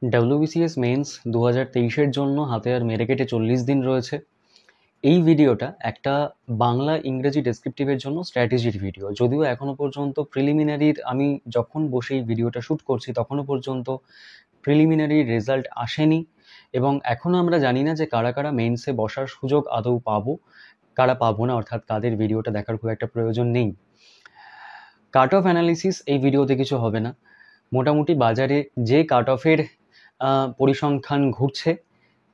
WBCS men's 2023-এর জন্য হাতে আর মেরে কেটে 40 দিন রয়েছে। এই ভিডিওটা একটা বাংলা ইংরেজি ডেসক্রিপটিভের জন্য স্ট্র্যাটেজির ভিডিও। যদিও এখনো পর্যন্ত প্রিলিমিনারির আমি যখন বসে এই ভিডিওটা শ্যুট করছি তখনও পর্যন্ত প্রিলিমিনারি রেজাল্ট আসেনি এবং এখনও আমরা জানি না যে কারা কারা মেন্সে বসার সুযোগ আদৌ পাবো, কারা পাবো না, অর্থাৎ কাদের ভিডিওটা দেখার খুব একটা প্রয়োজন নেই। কাট অফ অ্যানালিসিস এই ভিডিওতে কিছু হবে না। মোটামুটি বাজারে যে কাট অফের পরিসংখ্যান ঘুরছে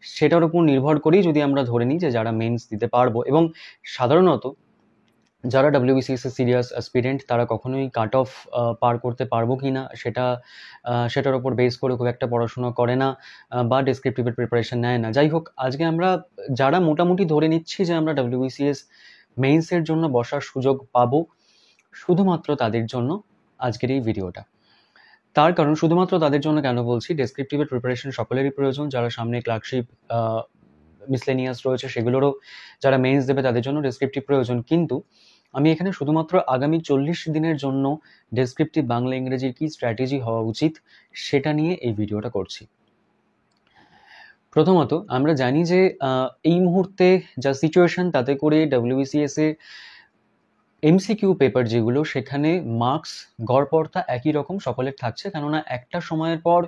সেটার উপর নির্ভর করেই যদি আমরা ধরে নিই যে যারা মেন্স দিতে পারবো, এবং সাধারণত যারা WBCS সিরিয়াস অ্যাসপিরেন্ট তারা কখনোই কাট অফ পার করতে পারবো কি না সেটার উপর বেস করে খুব একটা পড়াশোনা করে না বা ডেসক্রিপটিভের প্রিপারেশন নেয় না। যাই হোক, আজকে আমরা যারা মোটামুটি ধরে নিচ্ছি যে আমরা WBCS মেইনসের জন্য বসার সুযোগ পাবো, শুধুমাত্র তাদের জন্য আজকের এই ভিডিওটা। তার কারণ শুধুমাত্র তাদের জন্য কেন বলছি, ডেসক্রিপটিভের প্রিপারেশন সকলেরই প্রয়োজন, যারা সামনে ক্লার্কশিপ মিসলেনিয়াস রয়েছে সেগুলোরও যারা মেইনস দেবে তাদের জন্য ডেসক্রিপটিভ প্রয়োজন। কিন্তু আমি এখানে শুধুমাত্র আগামী 40 দিনের জন্য ডেসক্রিপটিভ বাংলা ইংরেজির কি স্ট্র্যাটেজি হওয়া উচিত সেটা নিয়ে এই ভিডিওটা করছি। প্রথমত আমরা জানি যে এই মুহূর্তে যা সিচুয়েশন তাতে করে WBCS এ MCQ পেপার যেগুলো সেখানে মার্কস গড়পড়তা একই রকম সকলের থাকছে, কেননা একটা সময়ের পর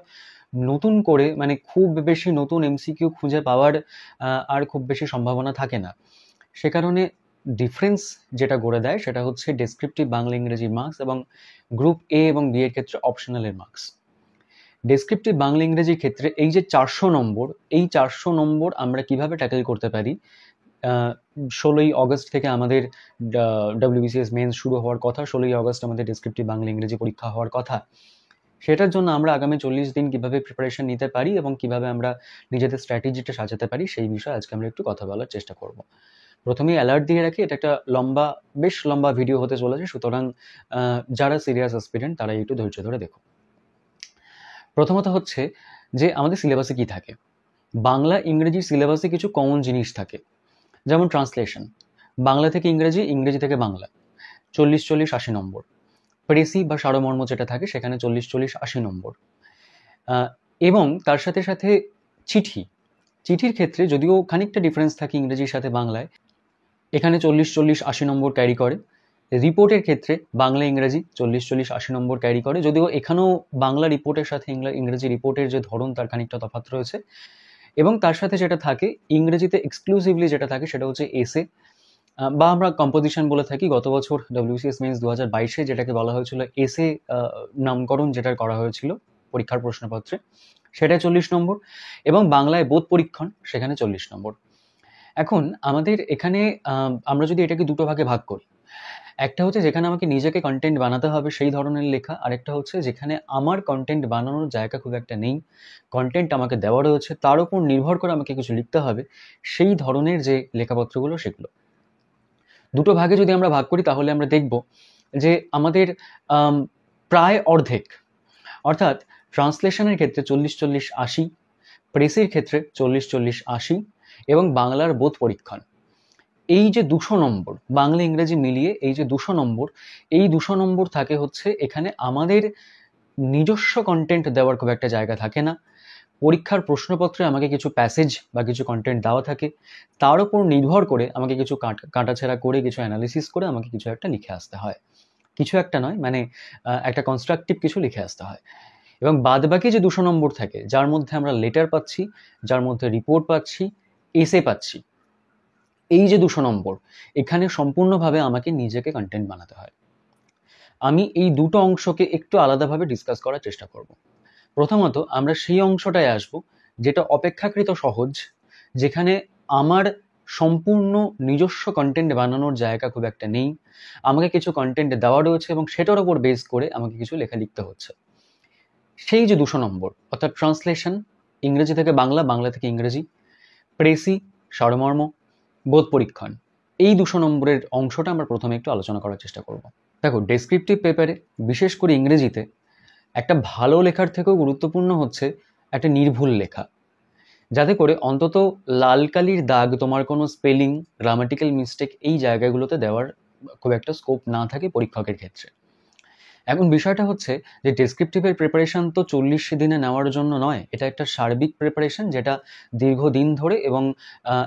নতুন করে মানে খুব বেশি নতুন MCQ খুঁজে পাওয়ার আর খুব বেশি সম্ভাবনা থাকে না। সে কারণে ডিফারেন্স যেটা গড়ে দেয় সেটা হচ্ছে ডেসক্রিপটিভ বাংলা ইংরেজির মার্কস এবং গ্রুপ A এবং B এর ক্ষেত্রে অপশনালের মার্কস। ডেসক্রিপটিভ বাংলা ইংরেজির ক্ষেত্রে এই যে 400 নম্বর, এই 400 নম্বর আমরা কিভাবে ট্যাকেল করতে পারি। 16ই অগস্ট থেকে আমাদের WBCS মেন্স শুরু হওয়ার কথা, 16ই অগস্ট আমাদের ডেসক্রিপটিভ বাংলা ইংরেজি পরীক্ষা হওয়ার কথা। সেটার জন্য আমরা আগামী 40 দিন কিভাবে প্রিপারেশন নিতে পারি এবং কিভাবে আমরা নিজেদের স্ট্র্যাটেজিটা সাজাতে পারি সেই বিষয়ে আজকে আমরা একটু কথা বলার চেষ্টা করব। প্রথমেই অ্যালার্ট দিয়ে রাখি, এটা একটা বেশ লম্বা ভিডিও হতে চলেছে, সুতরাং যারা সিরিয়াস অ্যাসপিরেন্ট তারা একটু ধৈর্য ধরে দেখো। প্রথমত হচ্ছে যে আমাদের সিলেবাসে কি থাকে। বাংলা ইংরেজি সিলেবাসে কিছু কমন জিনিস থাকে, যেমন ট্রান্সলেশন, বাংলা থেকে ইংরেজি, ইংরেজি থেকে বাংলা 40-40-80 নম্বর। প্রেসি বা সারমর্ম যেটা থাকে সেখানে 40-40-80 নম্বর। এবং তার সাথে সাথে চিঠির ক্ষেত্রে যদিও খানিকটা ডিফারেন্স থাকে ইংরেজির সাথে বাংলায়, এখানে 40-40-80 নম্বর ক্যারি করে। রিপোর্টের ক্ষেত্রে বাংলা ইংরেজি 40-40-80 নম্বর ক্যারি করে, যদিও এখানেও বাংলা রিপোর্টের সাথে ইংরেজি রিপোর্টের যে ধরন তার খানিকটা তফাৎ রয়েছে। এবং তার সাথে যেটা থাকে ইংরেজিতে এক্সক্লুসিভলি যেটা থাকে সেটা হচ্ছে এসে বা আমরা কম্পোজিশন বলে থাকি। গত বছর WBCS মেন্স 2022-এ যেটাকে বলা হয়েছিল এসে নামকরণ যেটা করা হয়েছিল পরীক্ষার প্রশ্নপত্রে, সেটা 40 নম্বর। এবং বাংলায় বোধ পরীক্ষণ সেখানে 40 নম্বর। এখন আমাদের এখানে আমরা যদি এটাকে দুটো ভাগে ভাগ করি, একটা হচ্ছে যেখানে আমাকে নিজেকে কন্টেন্ট বানাতে হবে সেই ধরনের লেখা, আরেকটা হচ্ছে যেখানে আমার কন্টেন্ট বানানোর জায়গা খুব একটা নেই, কন্টেন্ট আমাকে দেওয়া রয়েছে, তার উপর নির্ভর করে আমাকে কিছু লিখতে হবে, সেই ধরনের যে লেখাপত্রগুলো সেগুলো। দুটো ভাগে যদি আমরা ভাগ করি তাহলে আমরা দেখব যে আমাদের প্রায় অর্ধেক, অর্থাৎ ট্রান্সলেশনের ক্ষেত্রে 40-40-80, প্রেসের ক্ষেত্রে 40-40-80 এবং বাংলার বোধ পরীক্ষণ, এই যে 200 নম্বর বাংলা ইংরেজি মিলিয়ে এই যে 200 নম্বর, এই 200 নম্বর থাকে হচ্ছে এখানে আমাদের নিজস্ব কন্টেন্ট দেওয়ার খুব একটা জায়গা থাকে না। পরীক্ষার প্রশ্নপত্রে আমাকে কিছু প্যাসেজ বা কিছু কন্টেন্ট দেওয়া থাকে, তার উপর নির্ভর করে আমাকে কিছু কাটাছেঁড়া করে কিছু অ্যানালিসিস করে আমাকে কিছু একটা লিখে আসতে হয়। কিছু একটা নয়, মানে একটা কনস্ট্রাকটিভ কিছু লিখে আসতে হয়। এবং বাদবাকি যে 200 নম্বর থাকে, যার মধ্যে আমরা লেটার পাচ্ছি, যার মধ্যে রিপোর্ট পাচ্ছি, এসে পাচ্ছি, এই যে 200 নম্বর, এখানে সম্পূর্ণভাবে আমাকে নিজেকে কন্টেন্ট বানাতে হয়। আমি এই দুটো অংশকে একটু আলাদাভাবে ডিসকাস করার চেষ্টা করব। প্রথমত আমরা সেই অংশটায় আসব যেটা অপেক্ষাকৃত সহজ, যেখানে আমার সম্পূর্ণ নিজস্ব কন্টেন্ট বানানোর জায়গা খুব একটা নেই, আমাকে কিছু কন্টেন্ট দেওয়া রয়েছে এবং সেটার উপর বেস করে আমাকে কিছু লেখা লিখতে হচ্ছে। সেই যে 200 নম্বর, অর্থাৎ ট্রান্সলেশন ইংরেজি থেকে বাংলা, বাংলা থেকে ইংরেজি, প্রেসি সারমর্ম, বোধ পরীক্ষণ, এই 200 নম্বরের অংশটা আমরা প্রথমে একটু আলোচনা করার চেষ্টা করব। দেখো, ডেসক্রিপটিভ পেপারে বিশেষ করে ইংরেজিতে একটা ভালো লেখার থেকেও গুরুত্বপূর্ণ হচ্ছে একটা নির্ভুল লেখা, যাতে করে অন্তত লাল কালির দাগ, তোমার কোনো স্পেলিং, গ্রামাটিক্যাল মিস্টেক এই জায়গাগুলোতে দেওয়ার খুব একটা স্কোপ না থাকে পরীক্ষকের ক্ষেত্রে। এখন বিষয়টা হচ্ছে যে ডেসক্রিপটিভের প্রিপারেশন তো 40 দিনে নেওয়ার জন্য নয়, এটা একটা সার্বিক প্রিপারেশন যেটা দীর্ঘদিন ধরে এবং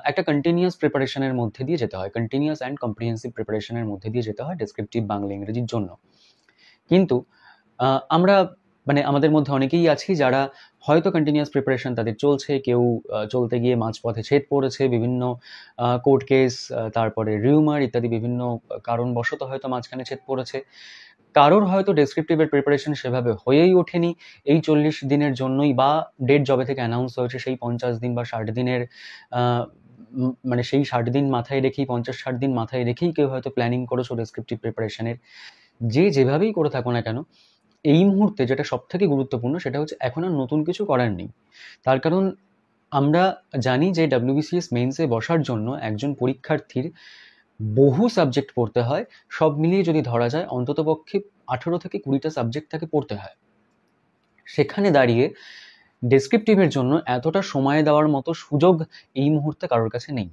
একটা কন্টিনিউয়াস প্রিপারেশনের মধ্যে দিয়ে যেতে হয়, কন্টিনিউয়াস অ্যান্ড কম্প্রিহেন্সিভ প্রিপারেশনের মধ্যে দিয়ে যেতে হয় ডেসক্রিপটিভ বাংলা ইংরেজির জন্য। কিন্তু আমরা মানে আমাদের মধ্যে অনেকেই আছি যারা হয়তো কন্টিনিউয়াস প্রিপারেশন তাদের চলছে, কেউ চলতে গিয়ে মাঝপথে ছেদ পড়েছে, বিভিন্ন কোর্ট কেস, তারপরে রিউমার ইত্যাদি বিভিন্ন কারণবশত হয়তো মাঝখানে ছেদ পড়েছে। কারোর হয়তো ডেসক্রিপটিভের প্রিপারেশন সেভাবে হয়েই ওঠেনি এই 40 দিনের জন্যই, বা ডেট যবে থেকে অ্যানাউন্স হয়েছে সেই 50 দিন বা 60 দিনের মানে সেই 60 দিন মাথায় রেখেই, 50-60 দিন মাথায় রেখেই কেউ হয়তো প্ল্যানিং করেছো ডেসক্রিপটিভ প্রিপারেশনের। যে যেভাবেই করে থাকো না কেন, এই মুহূর্তে যেটা সব থেকে গুরুত্বপূর্ণ সেটা হচ্ছে এখন আর নতুন কিছু করার নেই। তার কারণ আমরা জানি যে WBCS মেইনসে বসার জন্য একজন পরীক্ষার্থীর বহু সাবজেক্ট পড়তে হয়, সব মিলিয়ে যদি ধরা যায় অন্ততপক্ষে 18 থেকে 20টা সাবজেক্ট তাকে পড়তে হয়। সেখানে দাঁড়িয়ে ডেসক্রিপটিভের জন্য এতটা সময় দেওয়ার মতো সুযোগ এই মুহূর্তে কারোর কাছে নেই।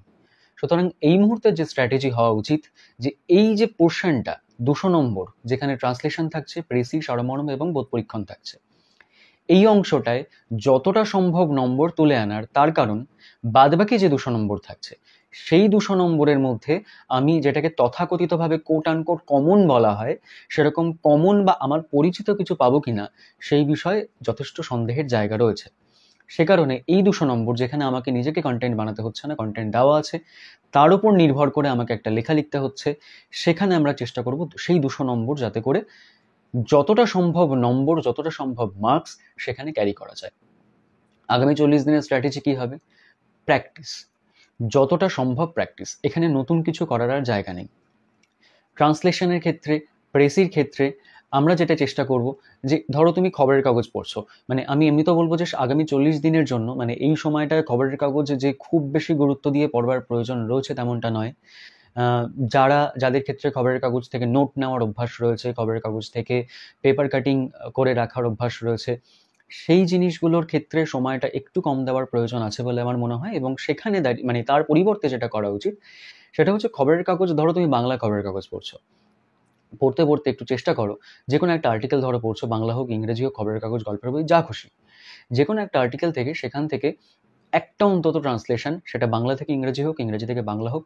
সুতরাং এই মুহূর্তে যে স্ট্র্যাটেজি হওয়া উচিত, যে এই যে পোর্শনটা 200 নম্বর, যেখানে ট্রান্সলেশন থাকছে, প্রেসি, সারমর্ম এবং বোধ পরীক্ষণ থাকছে, এই অংশটায় যতটা সম্ভব নম্বর তুলে আনার। তার কারণ বাদবাকি যে 200 নম্বর থাকছে, সেই 200 নম্বরের মধ্যে আমি যেটাকে তথাকথিতভাবে কোট আনকোট কমন বলা হয়, সেরকম কমন বা আমার পরিচিত কিছু পাবো কিনা সেই বিষয়ে যথেষ্ট সন্দেহের জায়গা রয়েছে। সে কারণে এই 200 নম্বর, যেখানে আমাকে নিজেকে কন্টেন্ট বানাতে হচ্ছে না, কন্টেন্ট দেওয়া আছে, তার উপর নির্ভর করে আমাকে একটা লেখা লিখতে হচ্ছে, সেখানে আমরা চেষ্টা করব সেই 200 নম্বর যাতে করে যতটা সম্ভব নম্বর, যতটা সম্ভব মার্কস সেখানে ক্যারি করা যায়। আগামী 40 দিনের স্ট্র্যাটেজি কি হবে? প্র্যাকটিস, যতটা সম্ভব প্র্যাকটিস। এখানে নতুন কিছু করার আর জায়গা নেই। ট্রান্সলেশনের ক্ষেত্রে, প্রেসির ক্ষেত্রে আমরা যেটা চেষ্টা করব, যে ধরো তুমি খবরের কাগজ পড়ছো, মানে আমি এমনিতেও বলবো যে আগামী 40 দিনের জন্য মানে এই সময়টায় খবরের কাগজ যে খুব বেশি গুরুত্ব দিয়ে পড়বার প্রয়োজন রয়েছে তেমনটা নয়। যাদের ক্ষেত্রে খবরের কাগজ থেকে নোট নেওয়ার অভ্যাস রয়েছে, খবরের কাগজ থেকে পেপার কাটিং করে রাখার অভ্যাস রয়েছে, সেই জিনিসগুলোর ক্ষেত্রে সময়টা একটু কম দেওয়ার প্রয়োজন আছে বলে আমার মনে হয়। এবং সেখানে মানে তার পরিবর্তে যেটা করা উচিত সেটা হচ্ছে, খবরের কাগজ ধরো তুমি বাংলা খবরের কাগজ পড়ছো, পড়তে পড়তে একটু চেষ্টা করো যে কোনো একটা আর্টিকেল ধরো পড়ছো, বাংলা হোক, ইংরেজি হোক, খবরের কাগজ, গল্পের বই, যা খুশি, যে কোনো একটা আর্টিকেল থেকে সেখান থেকে একটা অন্তত ট্রান্সলেশন, সেটা বাংলা থেকে ইংরেজি হোক, ইংরেজি থেকে বাংলা হোক,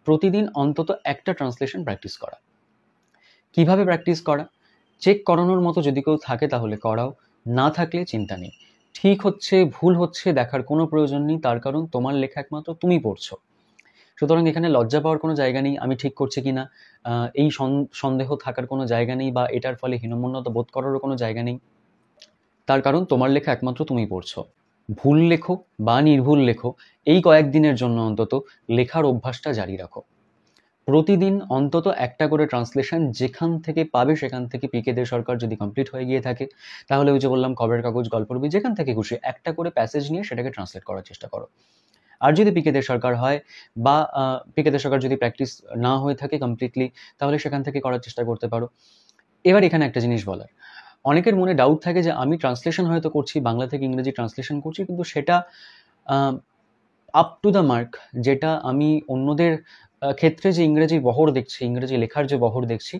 প্রতিদিন অন্তত একটা ট্রান্সলেশন প্র্যাকটিস করা। কিভাবে প্র্যাকটিস করা? চেক করানোর মতো যদি কেউ থাকে তাহলে করাও, না থাকলে চিন্তা নেই। ঠিক হচ্ছে ভুল হচ্ছে দেখার কোনো প্রয়োজন নেই, তার কারণ তোমার লেখা একমাত্র তুমি পড়ছো। সুতরাং এখানে লজ্জা পাওয়ার কোনো জায়গা নেই, আমি ঠিক করছি কিনা এই সন্দেহ থাকার কোনো জায়গা নেই, বা এটার ফলে হীনমন্যতা বোধ করারও কোনো জায়গা নেই। তার কারণ তোমার লেখা একমাত্র তুমি পড়ছো। ভুল লেখো বা নির্ভুল লেখো, এই কয়েকদিনের জন্য অন্তত লেখার অভ্যাসটা জারি রাখো। প্রতিদিন অন্তত একটা করে ট্রান্সলেশন যেখান থেকে পাবে সেখান থেকে, পিকে দে সরকার যদি কমপ্লিট হয়ে গিয়ে থাকে তাহলে ওই যে বললাম খবরের কাগজ, গল্পের বই, যেখান থেকে খুশি একটা করে প্যাসেজ নিয়ে সেটাকে ট্রান্সলেট করার চেষ্টা করো। আর যদি পিকে দে সরকার হয় বা পিকে দে সরকার যদি প্র্যাকটিস না হয়ে থাকে কমপ্লিটলি, তাহলে সেখান থেকে করার চেষ্টা করতে পারো। এবার এখানে একটা জিনিস বলার, অনেকের মনে ডাউট থাকে যে আমি ট্রান্সলেশন হয়তো করছি, বাংলা থেকে ইংরেজি ট্রান্সলেশন করছি, কিন্তু সেটা আপ টু দ্য মার্ক, যেটা আমি অন্যদের ক্ষেত্রে যে ইংরেজির বহর দেখছি, ইংরেজি লেখার যে বহর দেখছি,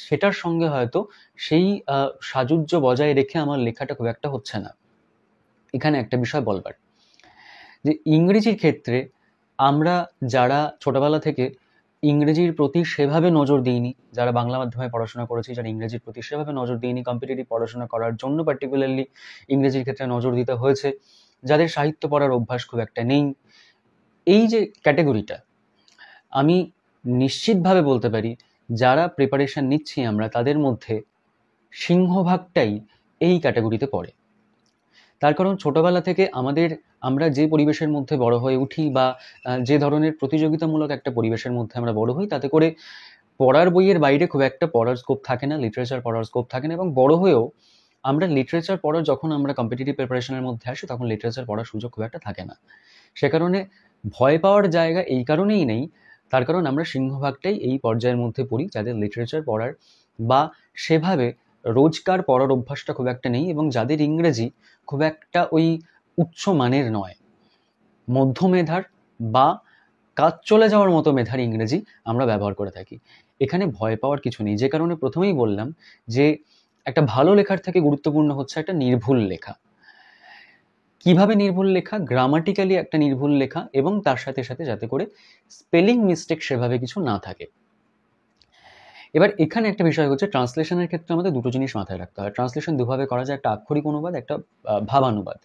সেটার সঙ্গে হয়তো সেই সাযুজ্য বজায় রেখে আমার লেখাটা খুব একটা হচ্ছে না। এখানে একটা বিষয় বলবার, যে ইংরেজির ক্ষেত্রে আমরা যারা ছোটবেলা থেকে ইংরেজির প্রতি সেভাবে নজর দিইনি, যারা বাংলা মাধ্যমে পড়াশোনা করেছি, যারা ইংরেজির প্রতি সেভাবে নজর দিইনি, কম্পিটিটিভ পড়াশোনা করার জন্য পার্টিকুলারলি ইংরেজির ক্ষেত্রে নজর দিতে হয়েছে, যাদের সাহিত্য পড়ার অভ্যাস খুব একটা নেই, এই যে ক্যাটেগরিটা, আমি নিশ্চিতভাবে বলতে পারি যারা প্রিপারেশন নিচ্ছি আমরা, তাদের মধ্যে সিংহভাগটাই এই ক্যাটাগরিতে পড়ে। তার কারণ ছোটবেলা থেকে আমরা যে পরিবেশের মধ্যে বড় হয়ে উঠি, বা যে ধরনের প্রতিযোগিতামূলক একটা পরিবেশের মধ্যে আমরা বড় হই, তাতে করে পড়ার বইয়ের বাইরে খুব একটা পড়ার স্কোপ থাকে না, লিটারেচার পড়ার স্কোপ থাকে না, এবং বড় হয়েও আমরা লিটারেচার পড়ার, যখন আমরা কম্পিটিটিভ প্রিপারেশনের মধ্যে আসি তখন লিটারেচার পড়ার সুযোগ খুব একটা থাকে না। সে কারণে ভয় পাওয়ার জায়গা এই কারণেই নেই, তার কারণ আমরা সিংহভাগটাই এই পর্যায়ের মধ্যে পড়ি যাদের লিটারেচার পড়ার বা সেভাবে রোজকার পড়ার অভ্যাসটা খুব একটা নেই, এবং যাদের ইংরেজি খুব একটা ওই উচ্চ মানের নয়, মধ্য মেধার বা কাজ চলে যাওয়ার মতো মেধার ইংরেজি আমরা ব্যবহার করে থাকি। এখানে ভয় পাওয়ার কিছু নেই, যে কারণে প্রথমেই বললাম যে একটা ভালো লেখার থেকে গুরুত্বপূর্ণ হচ্ছে একটা নির্ভুল লেখা। কিভাবে নির্ভুল লেখা? গ্রামাটিক্যালি একটা নির্ভুল লেখা, এবং তার সাথে সাথে যাতে করে স্পেলিং মিস্টেক সেভাবে কিছু না থাকে। এবার এখানে একটা বিষয় হচ্ছে, ট্রান্সলেশনের ক্ষেত্রে আমাদের দুটো জিনিস মাথায় রাখতে হয়। ট্রান্সলেশন দুভাবে করা যায়, একটা আক্ষরিক অনুবাদ, একটা ভাবানুবাদ।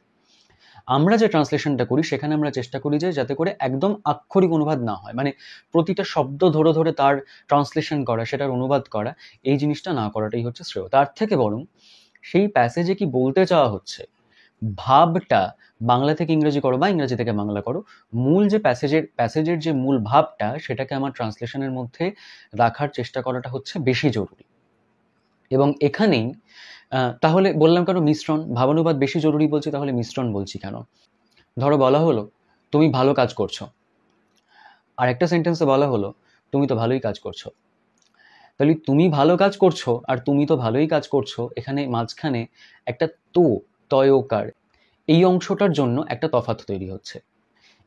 আমরা যে ট্রান্সলেশনটা করি সেখানে আমরা চেষ্টা করি যে যাতে করে একদম আক্ষরিক অনুবাদ না হয়, মানে প্রতিটা শব্দ ধরে ধরে তার ট্রান্সলেশন করা, সেটার অনুবাদ করা, এই জিনিসটা না করাটাই হচ্ছে শ্রেয়। তার থেকে বরং সেই প্যাসেজে কি বলতে চাওয়া হচ্ছে, ভাবটা বাংলা থেকে ইংরেজি করো বা ইংরেজি থেকে বাংলা করো, মূল যে প্যাসেজের যে মূল ভাবটা, সেটাকে আমার ট্রান্সলেশনের মধ্যে রাখার চেষ্টা করাটা হচ্ছে বেশি জরুরি। এবং এখানেই তাহলে বললাম কেন মিশ্রণ, ভাবানুবাদ বেশি জরুরি বলছি, তাহলে মিশ্রণ বলছি কেন? ধরো বলা হলো তুমি ভালো কাজ করছো, আর একটা সেন্টেন্সে বলা হলো তুমি তো ভালোই কাজ করছো। তাহলে তুমি ভালো কাজ করছো আর তুমি তো ভালোই কাজ করছো, এখানে মাঝখানে একটা তয়কার, এই অংশটার জন্য একটা তফাৎ তৈরি হচ্ছে।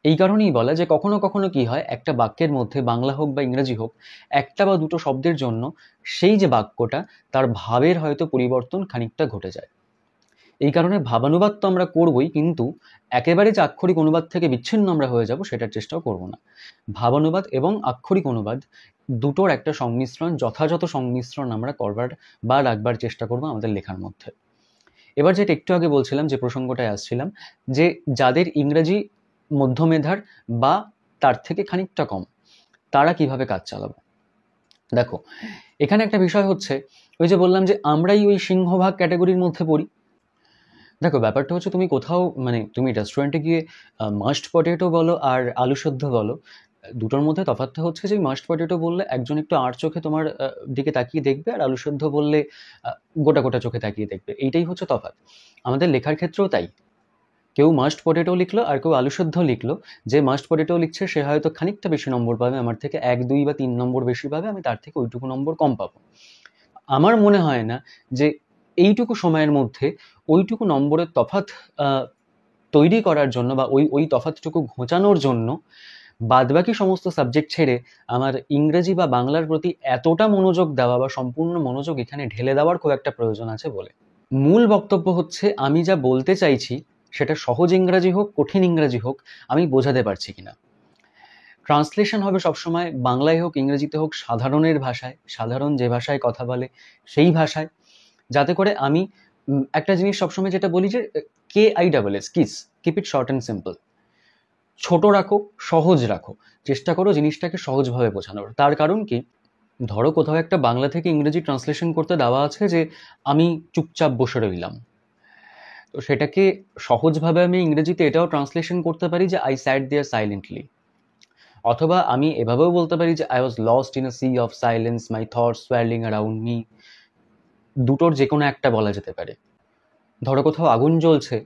এই কারণেই বলা যে কখনো কখনো কি হয়, একটা বাক্যের মধ্যে বাংলা হোক বা ইংরেজি হোক, একটা বা দুটো শব্দের জন্য সেই যে বাক্যটা, তার ভাবের হয়তো পরিবর্তন খানিকটা ঘটে যায়। এই কারণে ভাবানুবাদ তো আমরা করবই, কিন্তু একেবারে যে আক্ষরিক অনুবাদ থেকে বিচ্ছিন্ন আমরা হয়ে যাব সেটার চেষ্টাও করব না। ভাবানুবাদ এবং আক্ষরিক অনুবাদ দুটোর একটা সংমিশ্রণ, যথাযথ সংমিশ্রণ আমরা করবার বা রাখবার চেষ্টা করব আমাদের লেখার মধ্যে। এবার যেটা একটু আগে বলছিলাম, যে প্রসঙ্গটায় আসছিলাম, যে যাদের ইংরেজি মধ্যমেধার বা তার থেকে খানিকটা কম, তারা কিভাবে কাজ চালাবো। দেখো এখানে একটা বিষয় হচ্ছে, ওই যে বললাম যে আমরাই ওই সিংহভাগ ক্যাটাগরির মধ্যে পড়ি। দেখো ব্যাপারটা হচ্ছে, তুমি কোথাও মানে তুমি রেস্টুরেন্টে গিয়ে মাস্ট পটেটো বলো আর আলু সেদ্ধ বলো, দুটোর মধ্যে তফাৎটা হচ্ছে যে মাস্ট পটেটো বললে একজন একটু আড় চোখে তোমার দিকে তাকিয়ে দেখবে, আর আলু সেদ্ধ বললে গোটা গোটা চোখে তাকিয়ে দেখবে, এইটাই হচ্ছে তফাৎ। আমাদের লেখার ক্ষেত্রেও তাই, কেউ মাস্ট পটেটো লিখলো আর কেউ আলু সেদ্ধ লিখলো, যে মাস্ট পটেটো লিখছে সে হয়তো খানিকটা বেশি নম্বর পাবে আমার থেকে, 1, 2 বা 3 নম্বর বেশি পাবে, আমি তার থেকে ওইটুকু নম্বর কম পাবো। আমার মনে হয় না যে এইটুকু সময়ের মধ্যে ওইটুকু নম্বরের তফাৎ তৈরি করার জন্য বা ওই তফাৎটুকু ঘোচানোর জন্য বাদবাকি সমস্ত সাবজেক্ট ছেড়ে আমার ইংরেজি বা বাংলার প্রতি এতটা মনোযোগ দেওয়া বা সম্পূর্ণ মনোযোগ এখানে ঢেলে দেওয়ার খুব একটা প্রয়োজন আছে বলে। মূল বক্তব্য হচ্ছে, আমি যা বলতে চাইছি সেটা সহজ ইংরাজি হোক কঠিন ইংরাজি হোক, আমি বোঝাতে পারছি কিনা। ট্রান্সলেশন হবে সবসময় বাংলায় হোক ইংরেজিতে হোক সাধারণের ভাষায়, সাধারণ যে ভাষায় কথা বলে সেই ভাষায়, যাতে করে আমি একটা জিনিস সবসময় যেটা বলি যে KISS, kiss, keep it short and simple. ছোট রাখো, সহজ রাখো, চেষ্টা করো জিনিসটাকে সহজভাবে বোঝানোর। তার কারণ কি, ধরো কোথাও একটা বাংলা থেকে ইংরেজি ট্রান্সলেশন করতে দেওয়া আছে যে আমি চুপচাপ বসে রইলাম, তো সেটাকে সহজভাবে আমি ইংরেজিতে এটাও ট্রান্সলেশন করতে পারি যে আই স্যাট দেয়ার সাইলেন্টলি, অথবা আমি এভাবেও বলতে পারি যে I was lost in a sea of silence, my thoughts swirling around me. দুটোর যে কোনো একটা বলা যেতে পারে। ধরো কোথাও আগুন জ্বলছে,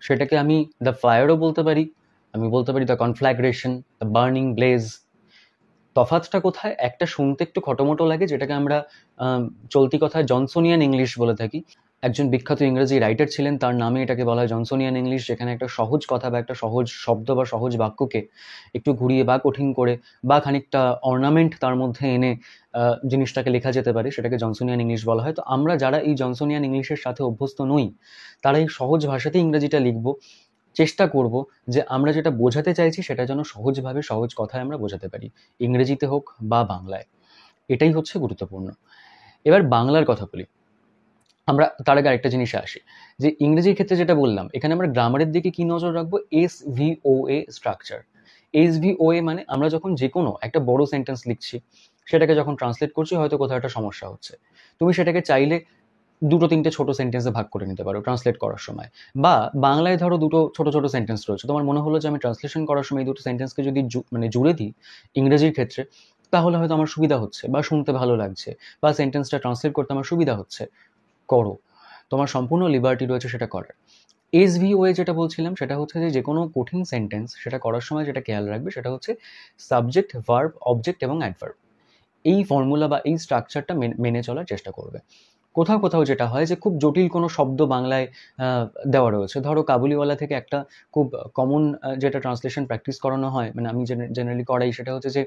সেটাকে আমি দ্য ফায়ারও বলতে পারি, আমি বলতে পারি দ্য কনফ্ল্যাগ্রেশন, দ্য বার্নিং ব্লেজ। তফাৎটা কোথায়? একটা শুনতে একটু খটোমটো লাগে, যেটাকে আমরা চলতি কথায় জনসনিয়ান ইংলিশ বলে থাকি। একজন বিখ্যাত ইংরেজি রাইটার ছিলেন, তার নামে এটাকে বলা হয় জনসনিয়ান ইংলিশ, যেখানে একটা সহজ কথা বা একটা সহজ শব্দ বা সহজ বাক্যকে একটু ঘুরিয়ে বা কঠিন করে বা খানিকটা অর্নামেন্ট তার মধ্যে এনে জিনিসটাকে লেখা যেতে পারে, সেটাকে জনসনিয়ান ইংলিশ বলা হয়। তো আমরা যারা এই জনসনিয়ান ইংলিশের সাথে অভ্যস্ত নই, তারা এই সহজ ভাষাতে ইংরেজিটা লিখব, চেষ্টা করব যে আমরা যেটা বোঝাতে চাইছি সেটা যেন সহজভাবে সহজ কথায় আমরা বোঝাতে পারি, ইংরেজিতে হোক বা বাংলায়। এটাই হচ্ছে গুরুত্বপূর্ণ। এবার বাংলার কথা বলি, আমরা তার আগে আরেকটা জিনিসে আসি, যে ইংরেজির ক্ষেত্রে যেটা বললাম, এখানে আমরা গ্রামারের দিকে কি নজর রাখবো? SVOA structure. SVOA মানে আমরা যখন যে কোনো একটা বড় সেন্টেন্স লিখছি, সেটাকে যখন ট্রান্সলেট করছি, হয়তো কোথাও একটা সমস্যা হচ্ছে, তুমি সেটাকে চাইলে দুটো তিনটে ছোট সেন্টেন্সে ভাগ করে নিতে পারো ট্রান্সলেট করার সময়। বা বাংলায় ধরো দুটো ছোট ছোট সেন্টেন্স রয়েছে, তোমার মনে হলো যে আমি ট্রান্সলেশন করার সময় এই দুটো সেন্টেন্সকে যদি মানে জুড়ে দিই ইংরেজির ক্ষেত্রে, তাহলে হয়তো আমার সুবিধা হচ্ছে বা শুনতে ভালো লাগছে বা সেন্টেন্সটা ট্রান্সলেট করতে আমার সুবিধা হচ্ছে, করো, তোমার সম্পূর্ণ লিবার্টি রয়েছে সেটা করার। SVOA যেটা বলছিলাম সেটা হচ্ছে যে কোনো কঠিন সেন্টেন্স সেটা করার সময় যেটা খেয়াল রাখবে সেটা হচ্ছে সাবজেক্ট, ভার্ব, অবজেক্ট এবং অ্যাডভার্ব। এই ফর্মুলা বা এই স্ট্রাকচারটা মেনে চলার চেষ্টা করবে। কোথাও কোথাও যেটা হয় যে খুব জটিল কোনো শব্দ বাংলায় দেওয়া রয়েছে, ধরো কাবুলিওয়ালা থেকে একটা খুব কমন যেটা ট্রান্সলেশন প্র্যাকটিস করানো হয়, মানে আমি জেনারেলি করাই, সেটা হচ্ছে যে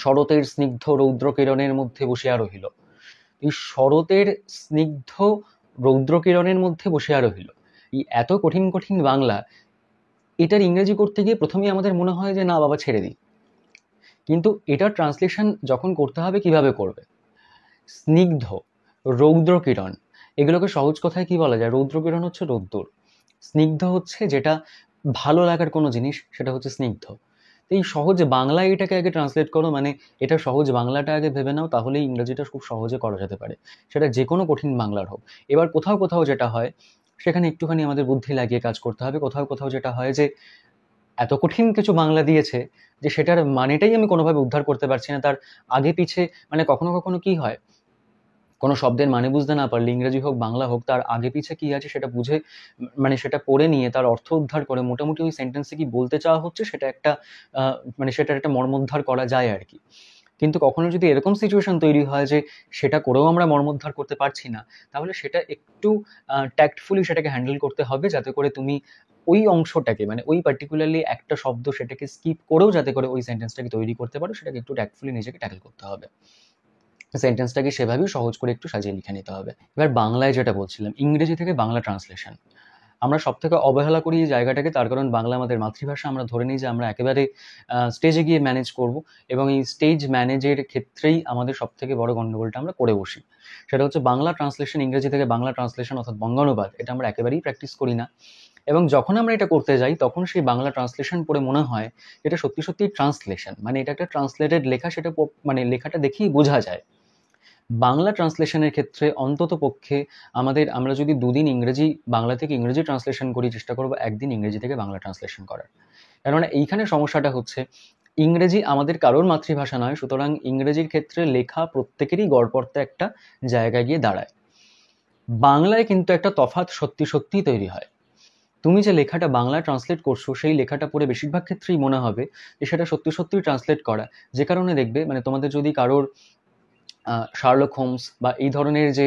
শরতের স্নিগ্ধ রৌদ্রকিরণের মধ্যে বসিয়া রহিল। এই শরতের স্নিগ্ধ রৌদ্রকিরণের মধ্যে বসিয়া রহিল, এই এত কঠিন কঠিন বাংলা, এটার ইংরেজি করতে গিয়ে প্রথমেই আমাদের মনে হয় যে না বাবা ছেড়ে দিই, কিন্তু এটার ট্রান্সলেশন যখন করতে হবে কিভাবে করবে? স্নিগ্ধ, রৌদ্রকিরণ, এগুলোকে সহজ কথায় কি বলা যায়? রৌদ্রকিরণ হচ্ছে রোদ্দুর, স্নিগ্ধ হচ্ছে যেটা ভালো লাগার কোনো জিনিস, সেটা হচ্ছে স্নিগ্ধ। এই সহজ বাংলায় এটাকে আগে ট্রান্সলেট করো, মানে এটা সহজ বাংলাটা আগে ভেবে নাও, তাহলেই ইংরেজিটা খুব সহজে করা যেতে পারে, সেটা যে কোনো কঠিন বাংলার হোক। এবার কোথাও কোথাও যেটা হয় সেখানে একটুখানি আমাদের বুদ্ধি লাগিয়ে কাজ করতে হবে। কোথাও কোথাও যেটা হয় যে এত কঠিন কিছু বাংলা দিয়েছে যে সেটার মানেটাই আমি কোনোভাবে উদ্ধার করতে পারছি না, তার আগে পিছে, মানে কখনো কখনো কি হয়, কোনো শব্দের মানে বুঝতে না পারলে ইংরেজি হোক বাংলা হোক তার আগে পিছে কি আছে সেটা বুঝে, মানে সেটা পড়ে নিয়ে তার অর্থ উদ্ধার করে মোটামুটি ওই সেন্টেন্সে কি বলতে চাওয়া হচ্ছে সেটা একটা মানে সেটার একটা মর্মোদ্ধার করা যায় আর কি। কিন্তু কখনো যদি এরকম সিচুয়েশন তৈরি হয় যে সেটা করেও আমরা মর্মোদ্ধার করতে পারছি না, তাহলে সেটা একটু ট্যাক্টফুলি সেটাকে হ্যান্ডেল করতে হবে, যাতে করে তুমি ওই অংশটাকে, মানে ওই পার্টিকুলারলি একটা শব্দ সেটাকে স্কিপ করেও যাতে করে ওই সেন্টেন্সটাকে তৈরি করতে পারো, সেটাকে একটু ট্যাক্টফুলি নিজেকে ট্যাকেল করতে হবে। সেন্টেন্সটাকে সেভাবেই সহজ করে একটু সাজিয়ে লিখে নিতে হবে। এবার বাংলায় যেটা বলছিলাম, ইংরেজি থেকে বাংলা ট্রান্সলেশন, আমরা সব থেকে অবহেলা করি এই জায়গাটাকে, তার কারণ বাংলা আমাদের মাতৃভাষা, আমরা ধরে নিই যে আমরা একেবারে স্টেজে গিয়ে ম্যানেজ করব, এবং এই স্টেজ ম্যানেজের ক্ষেত্রেই আমাদের সব থেকে বড় গণ্ডগোলটা আমরা করে বসি। সেটা হচ্ছে বাংলা ট্রান্সলেশন, ইংরেজি থেকে বাংলা ট্রান্সলেশন অর্থাৎ বঙ্গানুবাদ, এটা আমরা একেবারেই প্র্যাকটিস করি না। এবং যখন আমরা এটা করতে যাই তখন সেই বাংলা ট্রান্সলেশন পড়ে মনে হয় এটা সত্যি সত্যি ট্রান্সলেশন, মানে এটা একটা ট্রান্সলেটেড লেখা, সেটা মানে লেখাটা দেখেই বোঝা যায়। বাংলা ট্রান্সলেশনের ক্ষেত্রে অন্তত পক্ষে আমরা যদি দুদিন বাংলা থেকে ইংরেজি ট্রান্সলেশন করি, চেষ্টা করবো একদিন ইংরেজি থেকে বাংলা ট্রান্সলেশন করার। কেননা এইখানে সমস্যাটা হচ্ছে ইংরেজি আমাদের কারোর মাতৃভাষা নয়, সুতরাং ইংরেজির ক্ষেত্রে লেখা প্রত্যেকেরই গড়পড়তে একটা জায়গায় গিয়ে দাঁড়ায়। বাংলায় কিন্তু একটা তফাৎ সত্যি সত্যিই তৈরি হয়। তুমি যে লেখাটা বাংলায় ট্রান্সলেট করছো সেই লেখাটা পড়ে বেশিরভাগ ক্ষেত্রেই মনে হবে যে সেটা সত্যি সত্যিই ট্রান্সলেট করা, যে কারণে দেখবে মানে তোমাদের যদি কারোর শার্লক হোমস বা এই ধরনের যে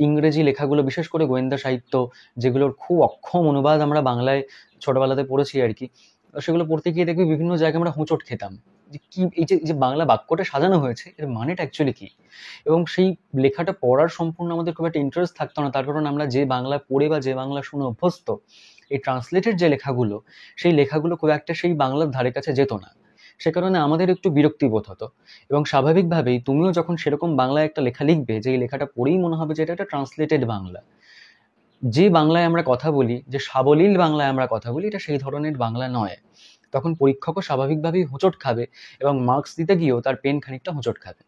ইংরেজি লেখাগুলো, বিশেষ করে গোয়েন্দা সাহিত্য, যেগুলোর খুব অক্ষম অনুবাদ আমরা বাংলায় ছোটবেলাতে পড়েছি আর কি, সেগুলো পড়তে গিয়ে দেখবে বিভিন্ন জায়গায় আমরা হোঁচট খেতাম যে কি এই যে বাংলা বাক্যটা সাজানো হয়েছে এর মানেটা অ্যাকচুয়ালি কি। এবং সেই লেখাটা পড়ার সম্পূর্ণ আমাদের খুব একটা ইন্টারেস্ট থাকতো না, তার কারণ আমরা যে বাংলা পড়ে বা যে বাংলা শুনে অভ্যস্ত, এই ট্রান্সলেটেড যে লেখাগুলো, সেই লেখাগুলো খুব একটা সেই বাংলার ধারে কাছে যেত না, সে কারণে আমাদের একটু বিরক্তিবোধ হতো। এবং স্বাভাবিকভাবেই তুমিও যখন সেরকম বাংলায় একটা লেখা লিখবে, যে এই লেখাটা পড়েই মনে হবে যে এটা একটা ট্রান্সলেটেড বাংলা, যে বাংলায় আমরা কথা বলি, যে সাবলীল বাংলায় আমরা কথা বলি, এটা সেই ধরনের বাংলা নয়, তখন পরীক্ষকও স্বাভাবিকভাবেই হোঁচট খাবে এবং মার্কস দিতে গিয়েও তার পেন খানিকটা হোঁচট খাবে।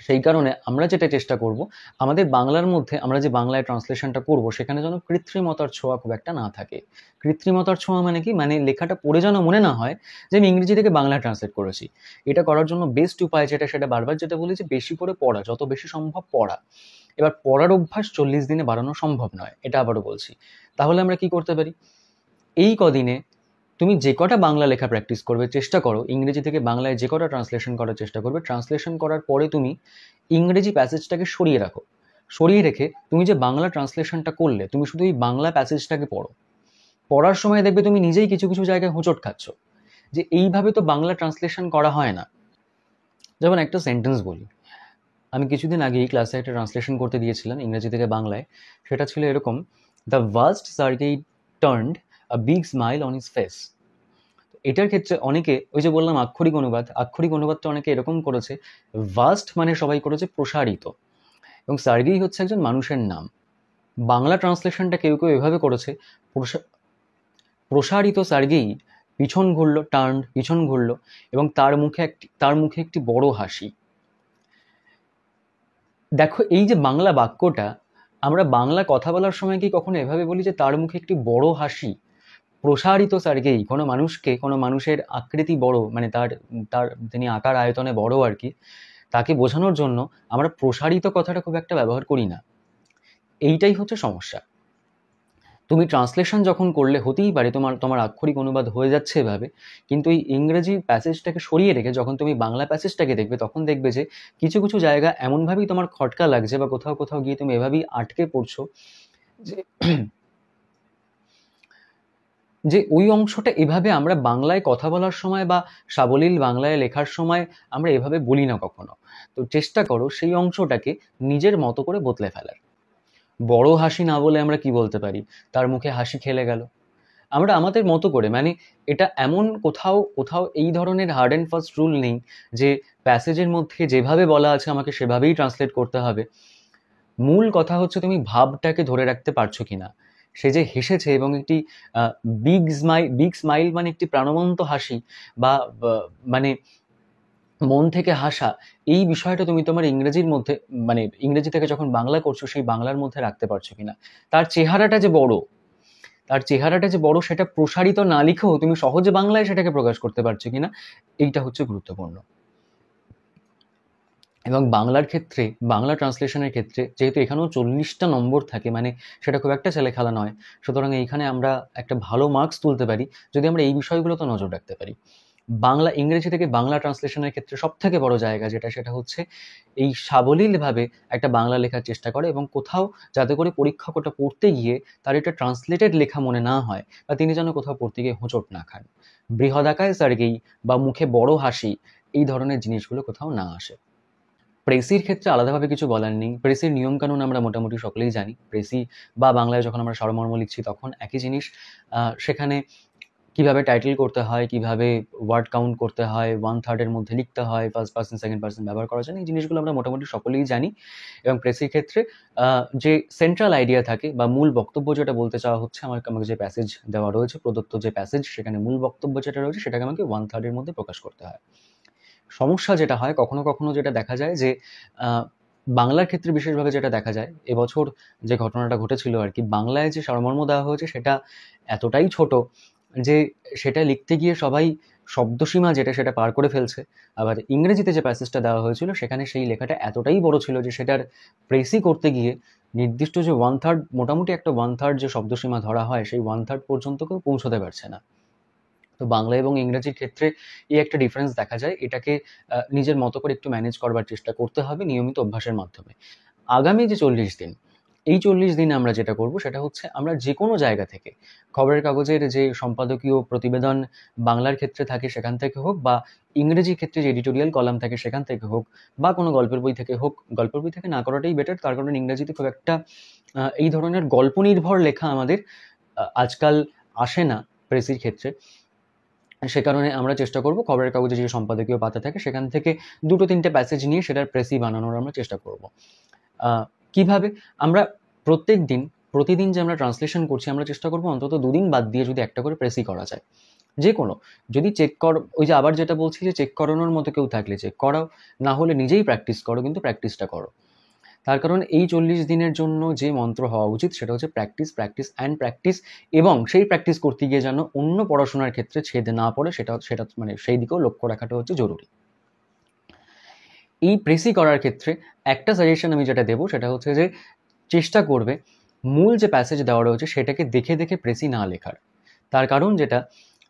সেই কারণে আমরা যেটা চেষ্টা করব, আমাদের বাংলার মধ্যে আমরা যে বাংলায় ট্রান্সলেশনটা করব সেখানে যেন কৃত্রিমতার ছোঁয়া খুব একটা না থাকে। কৃত্রিমতার ছোঁয়া মানে কি, মানে লেখাটা পড়ে যেন মনে না হয় যে আমি ইংরেজি থেকে বাংলা ট্রান্সলেট করেছি। এটা করার জন্য বেস্ট উপায় সেটা বারবার যেটা বলি যে বেশি করে পড়া, যত বেশি সম্ভব পড়া। এবার পড়ার অভ্যাস 40 দিনে বাড়ানো সম্ভব নয়, এটা আবারও বলছি। তাহলে আমরা কি করতে পারি, এই কদিনে তুমি যে কটা বাংলা লেখা প্র্যাকটিস করবে, চেষ্টা করো ইংরেজি থেকে বাংলায় যে কটা ট্রান্সলেশন করার চেষ্টা করবে, ট্রান্সলেশন করার পরে তুমি ইংরেজি প্যাসেজটাকে সরিয়ে রাখো, সরিয়ে রেখে তুমি যে বাংলা ট্রান্সলেশনটা করলে তুমি শুধু এই বাংলা প্যাসেজটাকে পড়ো। পড়ার সময় দেখবে তুমি নিজেই কিছু কিছু জায়গায় হোঁচট খাচ্ছ যে এইভাবে তো বাংলা ট্রান্সলেশন করা হয় না। যেমন একটা সেন্টেন্স বলি, আমি কিছুদিন আগে এই ক্লাসে একটা ট্রান্সলেশন করতে দিয়েছিলাম ইংরেজি থেকে বাংলায়, সেটা ছিল এরকম: the vast Sergey turned a big smile on his face. এটার ক্ষেত্রে অনেকে, ওই যে বললাম আক্ষরিক অনুবাদটা অনেকে এরকম করেছে, ভাস্ট মানে সবাই করেছে প্রসারিত, এবং সার্গেই হচ্ছে একজন মানুষের নাম। বাংলা ট্রান্সলেশনটা কেউ কেউ এভাবে করেছে, প্রসারিত সার্গেই পিছন ঘুরলো, পিছন ঘুরলো, এবং তার মুখে একটি বড় হাসি। দেখো এই যে বাংলা বাক্যটা, আমরা বাংলা কথা বলার সময় কি কখনো এভাবে বলি যে তার মুখে একটি বড় হাসি? প্রসারিত সার্গেই, কোনো মানুষকে, কোনো মানুষের আকৃতি বড়, মানে তার তিনি আকার আয়তনে বড় আর কি, তাকে বোঝানোর জন্য আমরা প্রসারিত কথাটা খুব একটা ব্যবহার করি না। এইটাই হচ্ছে সমস্যা। তুমি ট্রান্সলেশন যখন করলে হতেই পারে তোমার আক্ষরিক অনুবাদ হয়ে যাচ্ছে এভাবে, কিন্তু এই ইংরেজি প্যাসেজটাকে সরিয়ে রেখে যখন তুমি বাংলা প্যাসেজটাকে দেখবে, তখন দেখবে যে কিছু কিছু জায়গা এমনভাবেই তোমার খটকা লাগছে, বা কোথাও কোথাও গিয়ে তুমি এভাবেই আটকে পড়ছো যে যে ওই অংশটা এভাবে আমরা বাংলায় কথা বলার সময় বা সাবলীল বাংলায় লেখার সময় আমরা এভাবে বলি না কখনো। তো চেষ্টা করো সেই অংশটাকে নিজের মতো করে বদলে ফেলার। বড় হাসি না বলে আমরা কি বলতে পারি? তার মুখে হাসি খেলে গেল। আমরা আমাদের মতো করে, মানে এটা এমন কোথাও কোথাও এই ধরনের হার্ড অ্যান্ড ফাস্ট রুল নেই যে প্যাসেজের মধ্যে যেভাবে বলা আছে আমাকে সেভাবেই ট্রান্সলেট করতে হবে। মূল কথা হচ্ছে তুমি ভাবটাকে ধরে রাখতে পারছো কিনা। সে যে হেসেছে এবং একটি বিগ স্মাইল মানে একটি প্রাণবন্ত হাসি বা মানে মন থেকে হাসা, এই বিষয়টা তুমি তোমার ইংরেজির মধ্যে, মানে ইংরেজি থেকে যখন বাংলা করছো সেই বাংলার মধ্যে রাখতে পারছো কিনা। তার চেহারাটা যে বড়, সেটা প্রসারিত না লিখেও তুমি সহজে বাংলায় সেটাকে প্রকাশ করতে পারছো কিনা, এইটা হচ্ছে গুরুত্বপূর্ণ। এবং বাংলার ক্ষেত্রে, বাংলা ট্রান্সলেশনের ক্ষেত্রে যেহেতু এখানেও 40টা নম্বর থাকে, মানে সেটা খুব একটা ছেলেখেলা নয়, সুতরাং এইখানে আমরা একটা ভালো মার্কস তুলতে পারি যদি আমরা এই বিষয়গুলোতে নজর রাখতে পারি। ইংরেজি থেকে বাংলা ট্রান্সলেশনের ক্ষেত্রে সবথেকে বড় জায়গা সেটা হচ্ছে এই সাবলীলভাবে একটা বাংলা লেখার চেষ্টা করে, এবং কোথাও যাতে করে পরীক্ষকটা পড়তে গিয়ে তার এটা ট্রান্সলেটেড লেখা মনে না হয়, বা তিনি যেন কোথাও পড়তে গিয়ে হোঁচট না খান। বৃহদাকায় সার্গেই বা মুখে বড় হাসি, এই ধরনের জিনিসগুলো কোথাও না আসে। প্রেসির ক্ষেত্রে আলাদাভাবে কিছু বলার নেই। প্রেসির নিয়মকানুন আমরা মোটামুটি সকলেই জানি। প্রেসি বা বাংলায় যখন আমরা সারমর্ম লিখছি তখন একই জিনিস। সেখানে কিভাবে টাইটেল করতে হয়, কিভাবে ওয়ার্ড কাউন্ট করতে হয়, 1/3 এর মধ্যে লিখতে হয়, ফার্স্ট পারসন সেকেন্ড পারসন ব্যবহার করা যায় না, এই জিনিসগুলো আমরা মোটামুটি সকলেই জানি। এবং প্রেসির ক্ষেত্রে যে সেন্ট্রাল আইডিয়া থাকে বা মূল বক্তব্য যেটা বলতে চাওয়া হচ্ছে, আমাকে যে প্যাসেজ দেওয়া রয়েছে, প্রদত্ত যে প্যাসেজ, সেখানে মূল বক্তব্য যেটা রয়েছে সেটাকে আমাকে 1/3 এর মধ্যে প্রকাশ করতে হয়। সমস্যা যেটা হয় কখনো কখনো, যেটা দেখা যায় যে বাংলার ক্ষেত্রে বিশেষভাবে যেটা দেখা যায়, এবছর যে ঘটনাটা ঘটেছিল আর কি, বাংলায় যে সারমর্ম দেওয়া হয়েছে সেটা এতটাই ছোট যে সেটা লিখতে গিয়ে সবাই শব্দসীমা সেটা পার করে ফেলছে। আবার ইংরেজিতে যে প্যাসেজটা দেওয়া হয়েছিল সেখানে সেই লেখাটা এতটাই বড় ছিল যে সেটার প্রেসই করতে গিয়ে নির্দিষ্ট যে 1/3, মোটামুটি একটা 1/3 যে শব্দসীমা ধরা হয়, সেই 1/3 পর্যন্ত কেউ পৌঁছতে পারছে না। তো বাংলা এবং ইংরেজির ক্ষেত্রে এই একটা ডিফারেন্স দেখা যায়। এটাকে নিজের মতো করে একটু ম্যানেজ করবার চেষ্টা করতে হবে নিয়মিত অভ্যাসের মাধ্যমে। আগামী যে 40 দিন, এই 40 দিনে আমরা যেটা করব সেটা হচ্ছে আমরা যেকোনো জায়গা থেকে, খবরের কাগজের যে সম্পাদকীয় প্রতিবেদন বাংলার ক্ষেত্রে থাকে সেখান থেকে হোক, বা ইংরেজির ক্ষেত্রে যে এডিটোরিয়াল কলাম থাকে সেখান থেকে হোক, বা কোনো গল্পের বই থেকে হোক, গল্পের বই থেকে না করাটাই বেটার, তার কারণ ইংরেজিতে খুব একটা এই ধরনের গল্প নির্ভর লেখা আমাদের আজকাল আসে না প্রেসির ক্ষেত্রে। সে কারণে আমরা চেষ্টা করব খবরের কাগজে যে সম্পাদকীয় পাতা থাকে সেখান থেকে 2-3টে প্যাসেজ নিয়ে সেটার প্রেসি বানানোর আমরা চেষ্টা করব। কিভাবে? আমরা প্রতিদিন যে আমরা ট্রান্সলেশন করছি, আমরা চেষ্টা করব অন্তত 2 দিন বাদ দিয়ে যদি একটা করে প্রেসই করা যায়। যে কোনো, যদি ওই যে আবার যেটা বলছি যে চেক করানোর মতো কেউ থাকলে চেক করাও, না হলে নিজেই প্র্যাকটিস করো, কিন্তু প্র্যাকটিসটা করো। তার কারণ এই 40 দিনের জন্য যে মন্ত্র হওয়া উচিত সেটা হচ্ছে প্র্যাকটিস, প্র্যাকটিস অ্যান্ড প্র্যাকটিস, এবং সেই প্র্যাকটিস করতে গিয়ে যেন অন্য পড়াশোনার ক্ষেত্রে ছেদ না পড়ে, সেটা মানে সেই দিকেও লক্ষ্য রাখাটা হচ্ছে জরুরি। এই প্রেসি করার ক্ষেত্রে একটা সাজেশন আমি যেটা দেবো সেটা হচ্ছে যে চেষ্টা করবে মূল যে প্যাসেজ দেওয়া রয়েছে সেটাকে দেখে দেখে প্রেসি না লেখার। তার কারণ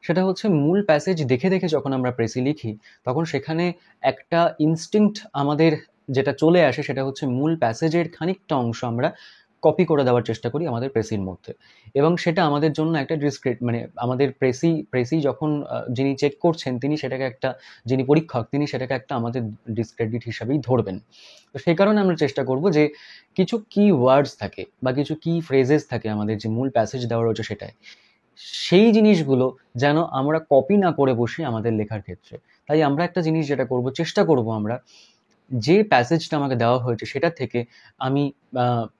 সেটা হচ্ছে মূল প্যাসেজ দেখে দেখে যখন আমরা প্রেসি লিখি তখন সেখানে একটা ইনস্টিংক্ট আমাদের যেটা চলে আসে, সেটা হচ্ছে মূল প্যাসেজের খানিকটা অংশ আমরা কপি করে দেওয়ার চেষ্টা করি আমাদের প্রেসির মধ্যে, এবং সেটা আমাদের জন্য একটা মানে আমাদের প্রেসি যখন যিনি চেক করছেন যিনি পরীক্ষক তিনি সেটাকে একটা আমাদের ডিসক্রেডিট হিসাবেই ধরবেন। তো সেই কারণে আমরা চেষ্টা করব যে কিছু কি ওয়ার্ডস থাকে বা কিছু কি ফ্রেজেস থাকে আমাদের যে মূল প্যাসেজ দেওয়া রয়েছে সেটাই, সেই জিনিসগুলো যেন আমরা কপি না করে বসি আমাদের লেখার ক্ষেত্রে। তাই আমরা একটা জিনিস যেটা করব, চেষ্টা করব আমরা যে প্যাসেজটা আমাকে দেওয়া হয়েছে সেটা থেকে আমি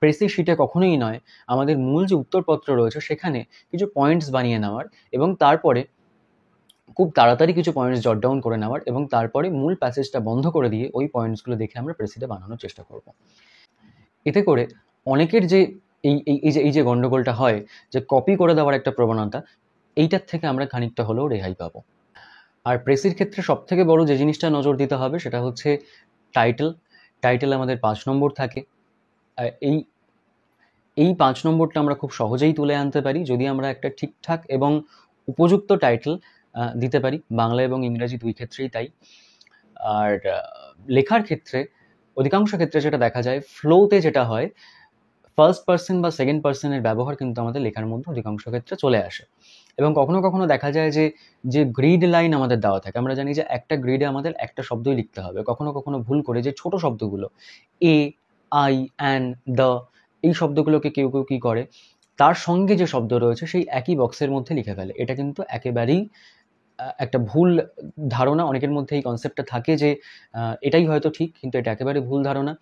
প্রেসি শিটে কখনোই নয়, আমাদের মূল যে উত্তরপত্র রয়েছে সেখানে কিছু পয়েন্টস বানিয়ে নেওয়ার, এবং তারপরে খুব তাড়াতাড়ি কিছু পয়েন্টস জট ডাউন করে নেওয়ার, এবং তারপরে মূল প্যাসেজটা বন্ধ করে দিয়ে ওই পয়েন্টসগুলো দেখে আমরা প্রেসিটা বানানোর চেষ্টা করব। এতে করে অনেকের যে এই যে গন্ডগোলটা হয়, যে কপি করে দেওয়ার একটা প্রবণতা, এইটার থেকে আমরা খানিকটা হলেও রেহাই পাবো। আর প্রেসির ক্ষেত্রে সবথেকে বড় যে জিনিসটা নজর দিতে হবে সেটা হচ্ছে টাইটেল আমাদের 5 নম্বর থাকে। এই 5 নম্বরটা আমরা খুব সহজেই তুলে আনতে পারি যদি আমরা একটা ঠিকঠাক এবং উপযুক্ত টাইটেল দিতে পারি, বাংলা এবং ইংরাজি দুই ক্ষেত্রেই তাই। আর লেখার ক্ষেত্রে অধিকাংশ ক্ষেত্রে যেটা দেখা যায়, ফ্লোতে যেটা হয়, ফার্স্ট পার্সন বা সেকেন্ড পার্সনের ব্যবহার কিন্তু আমাদের লেখার মধ্যে অধিকাংশ ক্ষেত্রে চলে আসে। এবং কখনো কখনো দেখা যায় যে গ্রিড লাইন আমাদের দেওয়া থাকে, আমরা জানি যে একটা গ্রিডে আমাদের একটা শব্দই লিখতে হবে। কখনো কখনো ভুল করে যে ছোট শব্দগুলো এ, আই, অ্যান, দ্য, এই শব্দগুলোকে কেউ কেউ কী করে, তার সঙ্গে যে শব্দ রয়েছে সেই একই বক্সের মধ্যে লিখে ফেলে। এটা কিন্তু একেবারেই একটা ভুল ধারণা। অনেকের মধ্যে এই কনসেপ্টটা থাকে যে এটাই হয়তো ঠিক, কিন্তু এটা একেবারে ভুল ধারণা।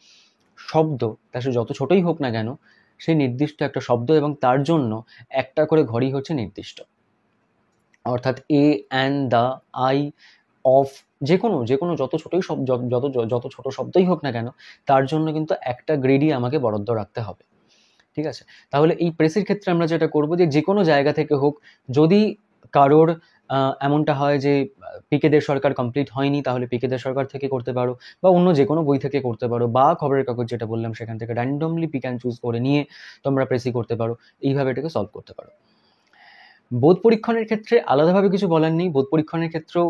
শব্দ তা সে যত ছোটই হোক না কেন, সেই নির্দিষ্ট একটা শব্দ এবং তার জন্য একটা করে ঘরই হচ্ছে নির্দিষ্ট। অর্থাৎ এ, অ্যান, দ্য, আই, অফ, যে কোনো যত ছোটই যত ছোট শব্দই হোক না কেন, তার জন্য কিন্তু একটা গ্রেডই আমাকে বরাদ্দ রাখতে হবে। ঠিক আছে? তাহলে এই প্রেসের ক্ষেত্রে আমরা যেটা করব যে কোনো জায়গা থেকে হোক, যদি কারোর এমনটা হয় যে পিকে দে সরকার কমপ্লিট হয়নি, তাহলে পিকে দে সরকার থেকে করতে পারো, বা অন্য যে কোনো বই থেকে করতে পারো, বা খবরের কাগজ যেটা বললাম সেখান থেকে র্যান্ডমলি পিক অ্যান্ড চুজ করে নিয়ে তোমরা প্রেসই করতে পারো। এইভাবে এটাকে সলভ করতে পারো। বোধ পরীক্ষণের ক্ষেত্রে আলাদাভাবে কিছু বলার নেই। বোধ পরীক্ষণের ক্ষেত্রেও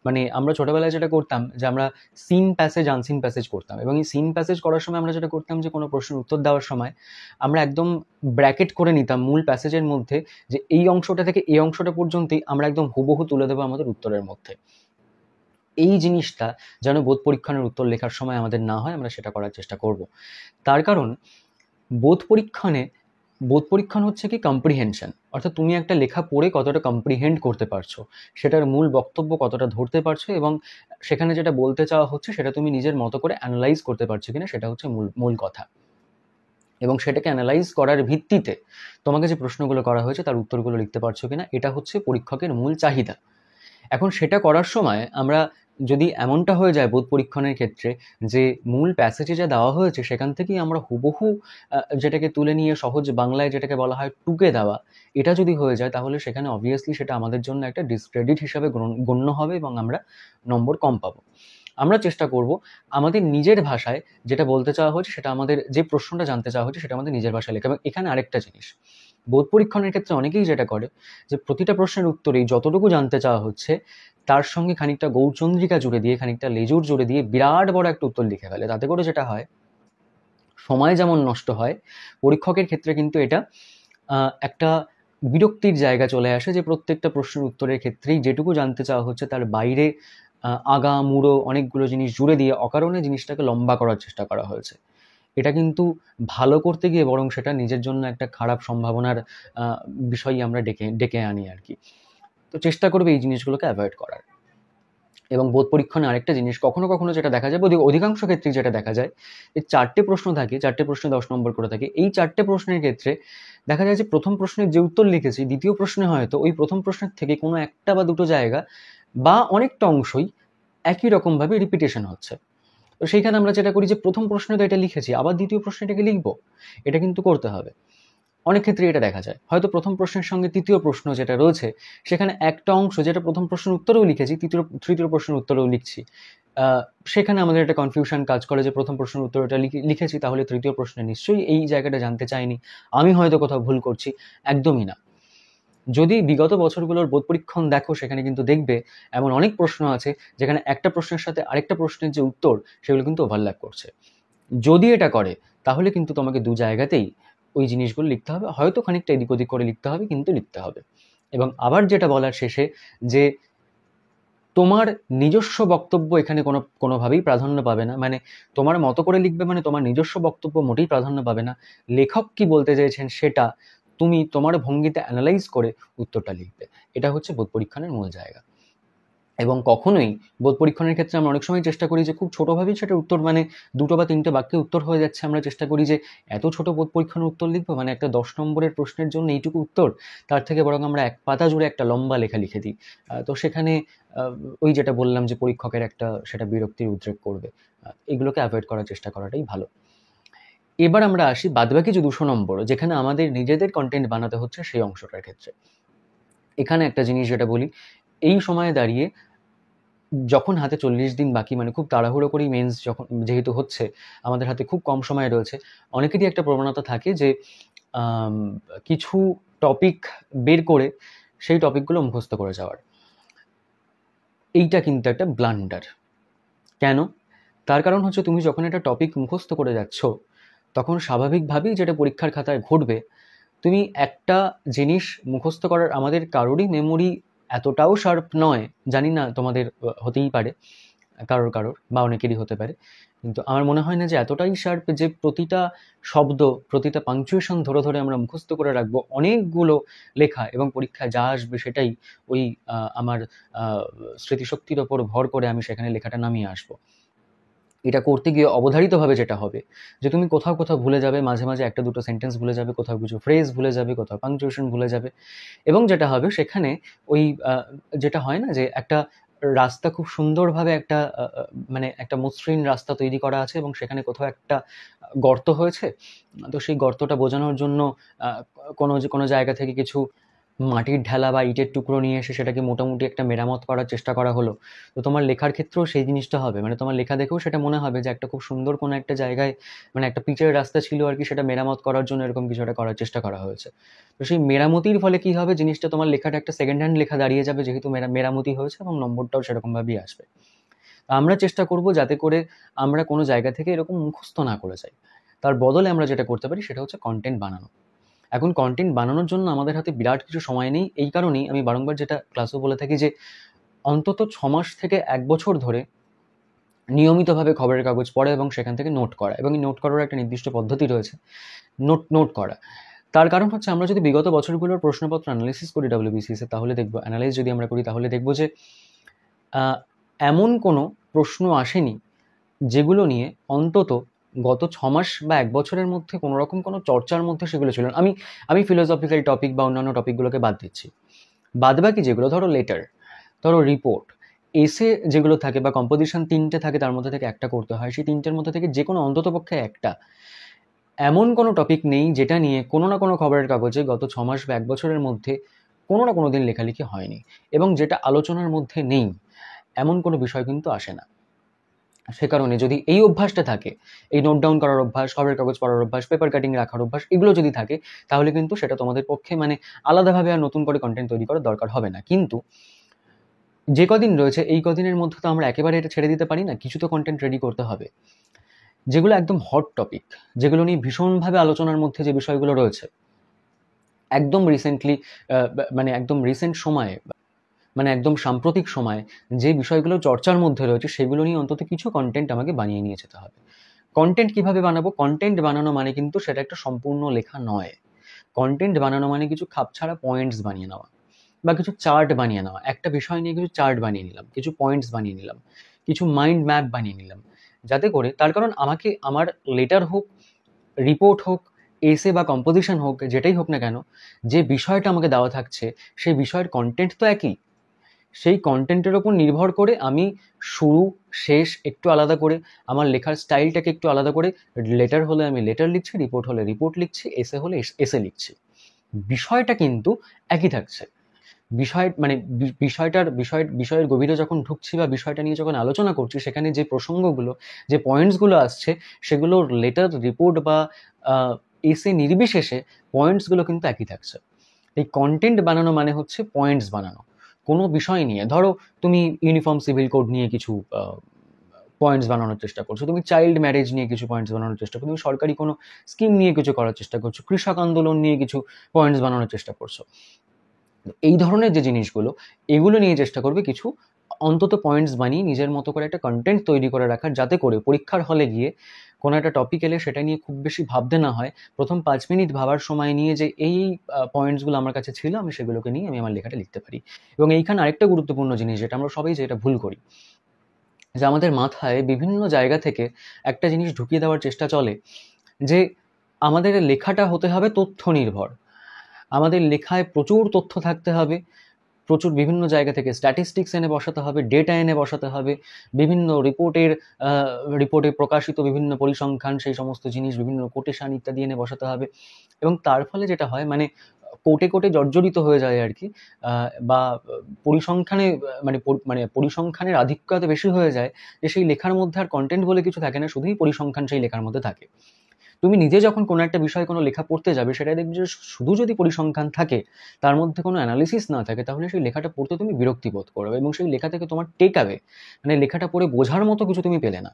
মানে আমরা ছোটবেলায় যেটা করতাম যে আমরা সিন প্যাসেজ আনসিন প্যাসেজ করতাম, এবং এই সিন প্যাসেজ করার সময় আমরা যেটা করতাম যে কোনো প্রশ্নের উত্তর দেওয়ার সময় আমরা একদম ব্র্যাকেট করে নিতাম মূল প্যাসেজের মধ্যে, যে এই অংশটা থেকে এই অংশটা পর্যন্তই আমরা একদম হুবহু তুলে দেবো আমাদের উত্তরের মধ্যে। এই জিনিসটা যেন বোধ পরীক্ষণের উত্তর লেখার সময় আমাদের না হয়, আমরা সেটা করার চেষ্টা করব। তার কারণ বোধ পরীক্ষণ হচ্ছে কি কম্প্রিহেনশন, অর্থাৎ তুমি একটা লেখা পড়ে কতটা কম্প্রিহেন্ড করতে পারছো, সেটার মূল বক্তব্য কতটা ধরতে পারছো, এবং সেখানে যেটা বলতে চাওয়া হচ্ছে সেটা তুমি নিজের মতো করে অ্যানালাইজ করতে পারছো কিনা, সেটা হচ্ছে মূল কথা। এবং সেটাকে অ্যানালাইজ করার ভিত্তিতে তোমাকে যে প্রশ্নগুলো করা হয়েছে তার উত্তরগুলো লিখতে পারছো কিনা, এটা হচ্ছে পরীক্ষকের মূল চাহিদা। এখন সেটা করার সময় আমরা যদি এমনটা হয়ে যায় বোধ পরীক্ষণের ক্ষেত্রে যে মূল প্যাসেজে যা দেওয়া হয়েছে সেখান থেকেই আমরা হুবহু যেটাকে তুলে নিয়ে সহজ বাংলায় যেটাকে বলা হয় টুকে দেওয়া, এটা যদি হয়ে যায় তাহলে সেখানে অবভিয়াসলি সেটা আমাদের জন্য একটা ডিসক্রেডিট হিসাবে গণ্য হবে এবং আমরা নম্বর কম পাবো। আমরা চেষ্টা করব আমাদের নিজের ভাষায় যেটা বলতে চাওয়া হয়েছে সেটা, আমাদের যে প্রশ্নটা জানতে চাওয়া হয়েছে সেটা আমাদের নিজের ভাষায় লেখা। এবং এখানে আরেকটা জিনিস, বোধ পরীক্ষণের ক্ষেত্রে অনেকেই যেটা করে যে প্রতিটা প্রশ্নের উত্তরেই যতটুকু জানতে চাওয়া হচ্ছে তার সঙ্গে খানিকটা গৌরচন্দ্রিকা জুড়ে দিয়ে, খানিকটা লেজুর জুড়ে দিয়ে বিরাট বড় একটা উত্তর লিখে ফেলে। তাতে করে যেটা হয়, সময় যেমন নষ্ট হয়, পরীক্ষকের ক্ষেত্রে কিন্তু এটা একটা বিরক্তির জায়গা চলে আসে যে প্রত্যেকটা প্রশ্নের উত্তরের ক্ষেত্রেই যেটুকু জানতে চাওয়া হচ্ছে তার বাইরে আগা মুড়ো অনেকগুলো জিনিস জুড়ে দিয়ে অকারণে জিনিসটাকে লম্বা করার চেষ্টা করা হয়েছে। এটা কিন্তু ভালো করতে গিয়ে বরং সেটা নিজের জন্য একটা খারাপ সম্ভাবনার বিষয়ই আমরা ডেকে আনি আর কি। তো চেষ্টা করবে এই জিনিসগুলোকে অ্যাভয়েড করার। এবং বোধ পরীক্ষণে আরেকটা জিনিস কখনো কখনো যেটা দেখা যায়, অধিকাংশ ক্ষেত্রেই যেটা দেখা যায়, যে 4টে প্রশ্ন থাকে, 4টে প্রশ্নে 10 নম্বর করে থাকে। এই 4টে প্রশ্নের ক্ষেত্রে দেখা যায় যে প্রথম প্রশ্নের যে উত্তর লিখেছি, দ্বিতীয় প্রশ্নে হয়তো ওই প্রথম প্রশ্নের থেকে কোনো একটা বা দুটো জায়গা বা অনেকটা অংশই একই রকমভাবে রিপিটেশন হচ্ছে। তো সেইখানে আমরা যেটা করি যে প্রথম প্রশ্নে তো এটা লিখেছি, আবার দ্বিতীয় প্রশ্নে এটাকে লিখবো, এটা কিন্তু করতে হবে। অনেক ক্ষেত্রে এটা দেখা যায়, হয়তো প্রথম প্রশ্নের সঙ্গে তৃতীয় প্রশ্ন যেটা রয়েছে সেখানে একটা অংশ যেটা প্রথম প্রশ্নের উত্তরেও লিখেছি তৃতীয় প্রশ্নের উত্তরেও লিখছি। সেখানে আমাদের একটা কনফিউশন কাজ করে যে প্রথম প্রশ্নের উত্তর ওটা লিখেছি, তাহলে তৃতীয় প্রশ্নে নিশ্চয়ই এই জায়গাটা জানতে চাইনি, আমি হয়তো কোথাও ভুল করছি। একদমই না। যদি বিগত বছরগুলোর বোধ পরীক্ষণ দেখো, সেখানে কিন্তু দেখবে এমন অনেক প্রশ্ন আছে যেখানে একটা প্রশ্নের সাথে আরেকটা প্রশ্নের যে উত্তর সেগুলো কিন্তু ওভারল্যাপ করছে। যদি এটা করে তাহলে কিন্তু তোমাকে দু জায়গাতেই ওই জিনিসগুলো লিখতে হবে, হয়তো খানিকটা এদিক ওদিক করে লিখতে হবে, কিন্তু লিখতে হবে। এবং আবার যেটা বলার শেষে, যে তোমার নিজস্ব বক্তব্য এখানে কোনোভাবেই প্রাধান্য পাবে না। মানে তোমার মতো করে লিখবে, মানে তোমার নিজস্ব বক্তব্য মোটেই প্রাধান্য পাবে না। লেখক কি বলতে চেয়েছেন সেটা তুমি তোমার ভঙ্গিতে অ্যানালাইজ করে উত্তরটা লিখবে। এটা হচ্ছে বোধ পরীক্ষণের মূল জায়গা। এবং কখনোই বোধ পরীক্ষণের ক্ষেত্রে আমরা অনেক সময় চেষ্টা করি যে খুব ছোটোভাবেই সেটার উত্তর, মানে 2টো বা 3টে বাক্যে উত্তর হয়ে যাচ্ছে, আমরা চেষ্টা করি যে এত ছোট বোধ পরীক্ষণের উত্তর লিখবো, মানে একটা 10 নম্বরের প্রশ্নের জন্য এইটুকু উত্তর, তার থেকে বরং আমরা 1 পাতা জুড়ে একটা লম্বা লেখা লিখে দিই। তো সেখানে ওই যেটা বললাম যে পরীক্ষকের একটা সেটা বিরক্তির উদ্রেক করবে। এগুলোকে অ্যাভয়েড করার চেষ্টা করাটাই ভালো। এবার আমরা আসি বাদবাকি যে 200 নম্বর, যেখানে আমাদের নিজেদের কন্টেন্ট বানাতে হচ্ছে সেই অংশটার ক্ষেত্রে। এখানে একটা জিনিস যেটা বলি, এই সময়ে দাঁড়িয়ে যখন হাতে 40 দিন বাকি, মানে খুব তাড়াহুড়ো করেই মেন্স যখন যেহেতু হচ্ছে, আমাদের হাতে খুব কম সময় রয়েছে, অনেকেরই একটা প্রবণতা থাকে যে কিছু টপিক বের করে সেই টপিকগুলো মুখস্থ করে যাওয়ার। এইটা কিন্তু একটা ব্লান্ডার। কেন? তার কারণ হচ্ছে তুমি যখন একটা টপিক মুখস্থ করে যাচ্ছ, তখন স্বাভাবিকভাবেই যেটা পরীক্ষার খাতায় ঘটবে, তুমি একটা জিনিস মুখস্থ করার, আমাদের কারোরই মেমোরি এতটাও শার্প নয়, জানি না তোমাদের হতেই পারে, কারোর বা অনেকেরই হতে পারে, কিন্তু আমার মনে হয় না যে এতটাই শার্প যে প্রতিটা শব্দ, প্রতিটা পাংচুয়েশন ধরে ধরে আমরা মুখস্থ করে রাখবো অনেকগুলো লেখা, এবং পরীক্ষায় যা আসবে সেটাই ওই আমার স্মৃতিশক্তির ওপর ভর করে আমি সেখানে লেখাটা নামিয়ে আসবো। এটা করতে গিয়ে অবধারিতভাবে যেটা হবে যে তুমি কোথাও কোথাও ভুলে যাবে, মাঝে মাঝে একটা দুটো সেন্টেন্স ভুলে যাবে, কোথাও কিছু ফ্রেজ ভুলে যাবে, কোথাও পাংচুয়েশন ভুলে যাবে, এবং যেটা হবে সেখানে ওই যেটা হয় না যে একটা রাস্তা খুব সুন্দরভাবে একটা মানে একটা মসৃণ রাস্তা তৈরি করা আছে এবং সেখানে কোথাও একটা গর্ত হয়েছে, তো সেই গর্তটা বোঝানোর জন্য কোনো জায়গা থেকে কিছু মাটির ঢেলা বা ইটের টুকরো নিয়ে এসে সেটাকে মোটামুটি একটা মেরামত করার চেষ্টা করা হলো। তো তোমার লেখার ক্ষেত্রেও সেই জিনিসটা হবে, মানে তোমার লেখা দেখেও সেটা মনে হবে যে একটা খুব সুন্দর কোনো একটা জায়গায়, মানে একটা পিচের রাস্তা ছিল আর কি, সেটা মেরামত করার জন্য এরকম কিছু একটা করার চেষ্টা করা হয়েছে। তো সেই মেরামতির ফলে কি হবে, জিনিসটা তোমার লেখাটা একটা সেকেন্ড হ্যান্ড লেখা দাঁড়িয়ে যাবে, যেহেতু মেরামতি হয়েছে, এবং নম্বরটাও সেরকমভাবেই আসবে। আমরা চেষ্টা করব যাতে করে আমরা কোনো জায়গা থেকে এরকম মুখস্থ না করে যাই। তার বদলে আমরা যেটা করতে পারি সেটা হচ্ছে কন্টেন্ট বানানো। এখন কন্টেন্ট বানানোর জন্য আমাদের হাতে বিরাট কিছু সময় নেই। এই কারণেই আমি বারংবার যেটা ক্লাসেও বলে থাকি যে অন্তত 6 মাস থেকে 1 বছর ধরে নিয়মিতভাবে খবরের কাগজ পড়া এবং সেখান থেকে নোট করা, এবং এই নোট করার একটা নির্দিষ্ট পদ্ধতি রয়েছে, নোট করা। তার কারণ হচ্ছে আমরা যদি বিগত বছরগুলোর প্রশ্নপত্র অ্যানালাইসিস করি WBCS তাহলে দেখব, অ্যানালাইজ যদি আমরা করি তাহলে দেখব যে এমন কোনো প্রশ্ন আসেনি যেগুলো নিয়ে অন্তত গত 6 মাস বা 1 বছরের মধ্যে কোনো রকম কোনো চর্চার মধ্যে সেগুলো ছিল না। আমি ফিলোসফিক্যাল টপিক বা অন্যান্য টপিকগুলোকে বাদ দিচ্ছি। বাদবাকি যেগুলো, ধরো লেটার, ধরো রিপোর্ট, এসে যেগুলো থাকে বা কম্পোজিশন 3টে থাকে, তার মধ্যে থেকে একটা করতে হয়, সেই 3টের মধ্যে থেকে যে কোনো অন্ততপক্ষে একটা, এমন কোনো টপিক নেই যেটা নিয়ে কোনো না কোনো খবরের কাগজে গত 6 মাস বা 1 বছরের মধ্যে কোনো না কোনো দিন লেখালেখি হয়নি, এবং যেটা আলোচনার মধ্যে নেই এমন কোনো বিষয় কিন্তু আসে না। সে কারণে যদি এই অভ্যাসটা থাকে, এই নোট ডাউন করার অভ্যাস, খবরের কাগজ পড়ার অভ্যাস, পেপার কাটিং রাখার অভ্যাস, এগুলো যদি থাকে তাহলে কিন্তু সেটা তোমাদের পক্ষে মানে আলাদাভাবে আর নতুন করে কন্টেন্ট তৈরি করার দরকার হবে না। কিন্তু যে কদিন রয়েছে এই কদিনের মধ্যে তো আমরা একেবারে এটা ছেড়ে দিতে পারি না, কিছু তো কন্টেন্ট রেডি করতে হবে, যেগুলো একদম হট টপিক, যেগুলো নিয়ে ভীষণভাবে আলোচনার মধ্যে যে বিষয়গুলো রয়েছে, একদম রিসেন্টলি, মানে একদম রিসেন্ট সময়ে, মানে একদম সাম্প্রতিক সময়ে যে বিষয়গুলো চর্চার মধ্যে রয়েছে সেগুলো নিয়ে অন্তত কিছু কন্টেন্ট আমাকে বানিয়ে নিয়ে যেতে হবে। কন্টেন্ট কিভাবে বানাবো? কন্টেন্ট বানানো মানে কিন্তু সেটা একটা সম্পূর্ণ লেখা নয়। কন্টেন্ট বানানো মানে কিছু খাপছাড়া পয়েন্টস বানিয়ে নেওয়া বা কিছু চার্ট বানিয়ে নেওয়া। একটা বিষয় নিয়ে কিছু চার্ট বানিয়ে নিলাম, কিছু পয়েন্টস বানিয়ে নিলাম, কিছু মাইন্ড ম্যাপ বানিয়ে নিলাম, যাতে করে, তার কারণ আমাকে আমার লেটার হোক, রিপোর্ট হোক, এসে বা কম্পোজিশন হোক, যেটাই হোক না কেন, যে বিষয়টা আমাকে দেওয়া থাকছে সেই বিষয়ের কন্টেন্ট তো একই। সেই কন্টেন্টের ওপর নির্ভর করে আমি শুরু শেষ একটু আলাদা করে, আমার লেখার স্টাইলটাকে একটু আলাদা করে, লেটার হলে আমি লেটার লিখছি, রিপোর্ট হলে রিপোর্ট লিখছি, এসে হলে এসে লিখছি, বিষয়টা কিন্তু একই থাকছে। বিষয়ের গভীরে যখন ঢুকছি বা বিষয়টা নিয়ে যখন আলোচনা করছি, সেখানে যে প্রসঙ্গগুলো, যে পয়েন্টসগুলো আসছে, সেগুলো লেটার, রিপোর্ট বা এসে নির্বিশেষে পয়েন্টসগুলো কিন্তু একই থাকছে। এই কন্টেন্ট বানানো মানে হচ্ছে পয়েন্টস বানানো। কোনো বিষয় নিয়ে, ধরো তুমি ইউনিফর্ম সিভিল কোড নিয়ে কিছু পয়েন্টস বানানোর চেষ্টা করছো, তুমি চাইল্ড ম্যারেজ নিয়ে কিছু পয়েন্টস বানানোর চেষ্টা করছো, তুমি সরকারি কোনো স্কিম নিয়ে কিছু করার চেষ্টা করছো, কৃষক আন্দোলন নিয়ে কিছু পয়েন্টস বানানোর চেষ্টা করছো। এই ধরনের যে জিনিসগুলো, এগুলো নিয়ে চেষ্টা করবে কিছু অন্তত পয়েন্টস বানিয়ে নিজের মতো করে একটা কন্টেন্ট তৈরি করে রাখার, যাতে করে পরীক্ষার হলে গিয়ে কোনো একটা টপিক এলে সেটা নিয়ে খুব বেশি ভাবতে না হয়, প্রথম 5 মিনিট ভাবার সময় নিয়ে যে এই পয়েন্টসগুলো আমার কাছে ছিল, আমি সেগুলোকে নিয়ে আমি আমার লেখাটা লিখতে পারি। এবং এইখানে আরেকটা গুরুত্বপূর্ণ জিনিস, যেটা আমরা সবাই যেটা ভুল করি, যে আমাদের মাথায় বিভিন্ন জায়গা থেকে একটা জিনিস ঢুকিয়ে দেওয়ার চেষ্টা চলে, যে আমাদের লেখাটা হতে হবে তথ্য নির্ভর, আমাদের লেখায় প্রচুর তথ্য থাকতে হবে, প্রচুর বিভিন্ন জায়গা থেকে স্ট্যাটিস্টিক্স এনে বসাতে হবে, ডেটা এনে বসাতে হবে, বিভিন্ন রিপোর্টে প্রকাশিত বিভিন্ন পরিসংখ্যান, সেই সমস্ত জিনিস, বিভিন্ন কোটেশন ইত্যাদি এনে বসাতে হবে, এবং তার ফলে যেটা হয়, মানে কোটে কোটে জর্জরিত হয়ে যায় আর কি, বা পরিসংখ্যানে, মানে পরিসংখ্যানের আধিক্য এত বেশি হয়ে যায় যে সেই লেখার মধ্যে আর কন্টেন্ট বলে কিছু থাকে না, শুধুই পরিসংখ্যান সেই লেখার মধ্যে থাকে। তুমি নিজে যখন কোনো একটা বিষয়ে কোনো লেখা পড়তে যাবে, সেটা দেখবে যে শুধু যদি পরিসংখ্যান থাকে, তার মধ্যে কোনো অ্যানালিসিস না থাকে, তাহলে সেই লেখাটা পড়তে তুমি বিরক্তি বোধ করবে, এবং সেই লেখা থেকে তোমার টেক অ্যাওয়ে, মানে লেখাটা পড়ে বোঝার মতো কিছু তুমি পেলে না।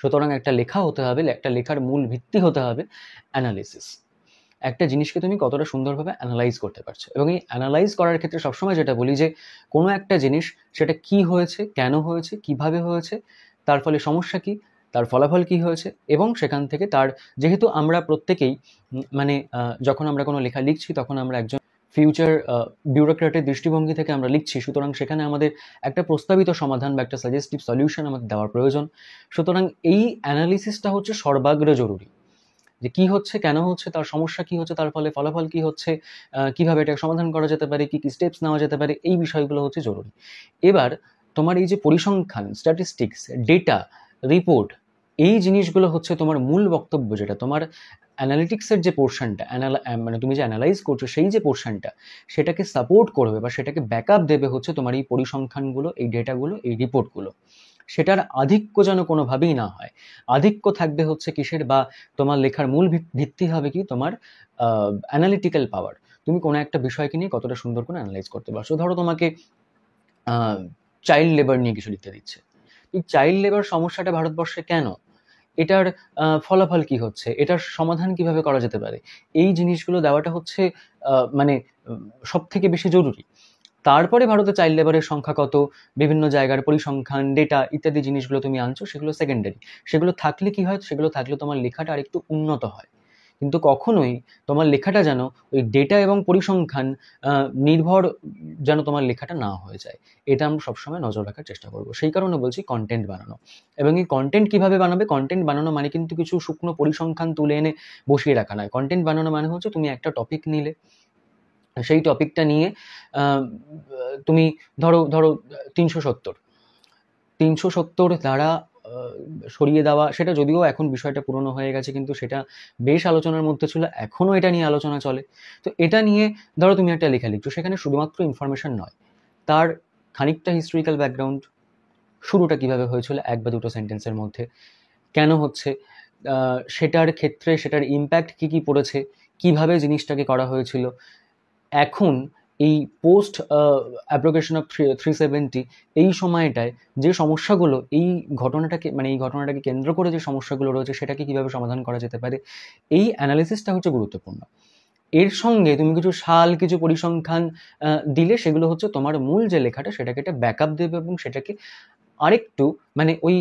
সুতরাং একটা লেখা হতে হবে, একটা লেখার মূল ভিত্তি হতে হবে অ্যানালিসিস। একটা জিনিসকে তুমি কতটা সুন্দরভাবে অ্যানালাইজ করতে পারছো, এবং এই অ্যানালাইজ করার ক্ষেত্রে সবসময় যেটা বলি যে কোনো একটা জিনিস সেটা কি হয়েছে, কেন হয়েছে, কিভাবে হয়েছে, তার ফলে সমস্যা কি, তার ফলাফল কি হয়েছে, এবং সেখান থেকে তার, যেহেতু আমরা প্রত্যেকেই মানে যখন আমরা কোনো লেখা লিখছি তখন আমরা একজন ফিউচার বিউরোক্রেটের দৃষ্টিভঙ্গি থেকে আমরা লিখছি, সুতরাং সেখানে আমাদের একটা প্রস্তাবিত সমাধান বা একটা সাজেস্টিভ সলিউশন আমাদের দেওয়ার প্রয়োজন। সুতরাং এই অ্যানালিসিসটা হচ্ছে সর্বাগ্রে জরুরি, যে কি হচ্ছে, কেন হচ্ছে, তার সমস্যা কি হচ্ছে, তার ফলে ফলাফল কি হচ্ছে, কিভাবে এটা সমাধান করা যেতে পারে, কি কি স্টেপস নেওয়া যেতে পারে, এই বিষয়গুলো হচ্ছে জরুরি। এবার তোমার এই যে পরিসংখ্যান, স্ট্যাটিস্টিক্স, ডেটা, রিপোর্ট, এই জিনিসগুলো হচ্ছে তোমার মূল বক্তব্য, যেটা তোমার অ্যানালিটিক্সের যে পোর্শনটা, মানে তুমি যে অ্যানালাইজ করছো সেই যে পোর্শনটা, সেটাকে সাপোর্ট করবে বা সেটাকে ব্যাকআপ দেবে হচ্ছে তোমার এই পরিসংখ্যানগুলো, এই ডেটাগুলো, এই রিপোর্টগুলো। সেটার আধিক্য যেন কোনোভাবেই না হয়। আধিক্য থাকবে হচ্ছে কিসের, বা তোমার লেখার মূল ভিত্তি হবে কি তোমার অ্যানালিটিক্যাল পাওয়ার। তুমি কোনো একটা বিষয়কে নিয়ে কতটা সুন্দর করে অ্যানালাইজ করতে পারছো। ধরো তোমাকে চাইল্ড লেবার নিয়ে কিছু লিখতে দিচ্ছে। এই চাইল্ড লেবার সমস্যাটা ভারতবর্ষে কেন, এটার ফলাফল কি হচ্ছে, এটার সমাধান কিভাবে করা যেতে পারে, এই জিনিসগুলো দেওয়াটা হচ্ছে মানে সব থেকে বেশি জরুরি। তারপরে ভারতে চাইল্ড লেবারের সংখ্যা কত, বিভিন্ন জায়গার পরিসংখ্যান, ডেটা ইত্যাদি জিনিসগুলো তুমি আনছো, সেগুলো সেকেন্ডারি। সেগুলো থাকলে কি হয়, সেগুলো থাকলে তোমার লেখাটা আরেকটু উন্নত হয়। কিন্তু কখনোই তোমার লেখাটা যেন ওই ডেটা এবং পরিসংখ্যান নির্ভর যেন তোমার লেখাটা না হয়ে যায়, এটা আমরা সবসময় নজর রাখার চেষ্টা করবো। সেই কারণে বলছি কন্টেন্ট বানানো। এবং এই কন্টেন্ট কিভাবে বানাবে, কন্টেন্ট বানানো মানে কিন্তু কিছু শুকনো পরিসংখ্যান তুলে এনে বসিয়ে রাখা নয়। কন্টেন্ট বানানো মানে হচ্ছে তুমি একটা টপিক নিলে, সেই টপিকটা নিয়ে তুমি ধরো ধরো 370 দ্বারা সরিয়ে দেওয়া, সেটা যদিও এখন বিষয়টা পুরনো হয়ে গেছে, কিন্তু সেটা বেশ আলোচনার মধ্যে ছিল, এখনও এটা নিয়ে আলোচনা চলে। তো এটা নিয়ে ধরো তুমি একটা লেখা লিখছো, সেখানে শুধুমাত্র ইনফরমেশন নয়, তার খানিকটা হিস্ট্রিক্যাল ব্যাকগ্রাউন্ড, শুরুটা কিভাবে হয়েছিল 1 বা 2 সেন্টেন্সের মধ্যে, কেন হচ্ছে, সেটার ক্ষেত্রে সেটার ইম্প্যাক্ট কী কী পড়েছে, কিভাবে জিনিসটাকে করা হয়েছিল, এখন এই পোস্ট অ্যাব্রোগেশন অফ 370 এই সময়টায় যে সমস্যাগুলো, এই ঘটনাটাকে কেন্দ্র করে যে সমস্যাগুলো রয়েছে, সেটাকে কিভাবে সমাধান করা যেতে পারে, এই অ্যানালিসিসটা হচ্ছে গুরুত্বপূর্ণ। এর সঙ্গে তুমি কিছু কিছু পরিসংখ্যান দিলে, সেগুলো হচ্ছে তোমার মূল যে লেখাটা, সেটাকে একটা ব্যাকআপ দেবে, এবং সেটাকে আরেকটু মানে ওই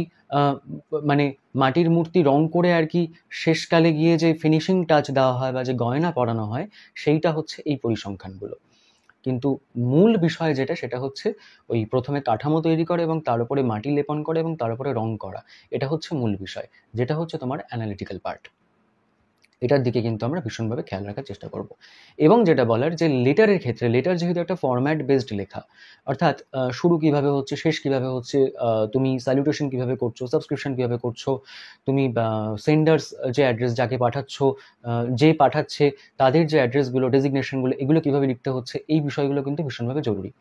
মানে মাটির মূর্তি রং করে আর কি শেষকালে গিয়ে যে ফিনিশিং টাচ দেওয়া হয় বা যে গয়না পরানো হয়, সেইটা হচ্ছে এই পরিসংখ্যানগুলো। কিন্তু মূল বিষয় যেটা, সেটা হচ্ছে ওই প্রথমে কাঠামো তৈরি করে এবং তার উপরে মাটি লেপন করে এবং তার উপরে রং করা, এটা হচ্ছে মূল বিষয়, যেটা হচ্ছে তোমার অ্যানালিটিক্যাল পার্ট। এটার দিকে কিন্তু আমরা ভীষণভাবে খেয়াল রাখার চেষ্টা করব। এবং যেটা বলার, যে লেটারের ক্ষেত্রে, লেটার যেহেতু একটা ফরম্যাট বেসড লেখা, অর্থাৎ শুরু কিভাবে হচ্ছে, শেষ কিভাবে হচ্ছে, তুমি স্যালুটেশন কিভাবে করছো, সাবস্ক্রিপশন কিভাবে করছো, তুমি সেন্ডার্স যে অ্যাড্রেস, যাকে পাঠাচ্ছ, যে পাঠাচ্ছে তাদের যে অ্যাড্রেসগুলো, ডেজিগনেশনগুলো, এগুলো কিভাবে লিখতে হচ্ছে, এই বিষয়গুলো কিন্তু ভীষণভাবে জরুরি।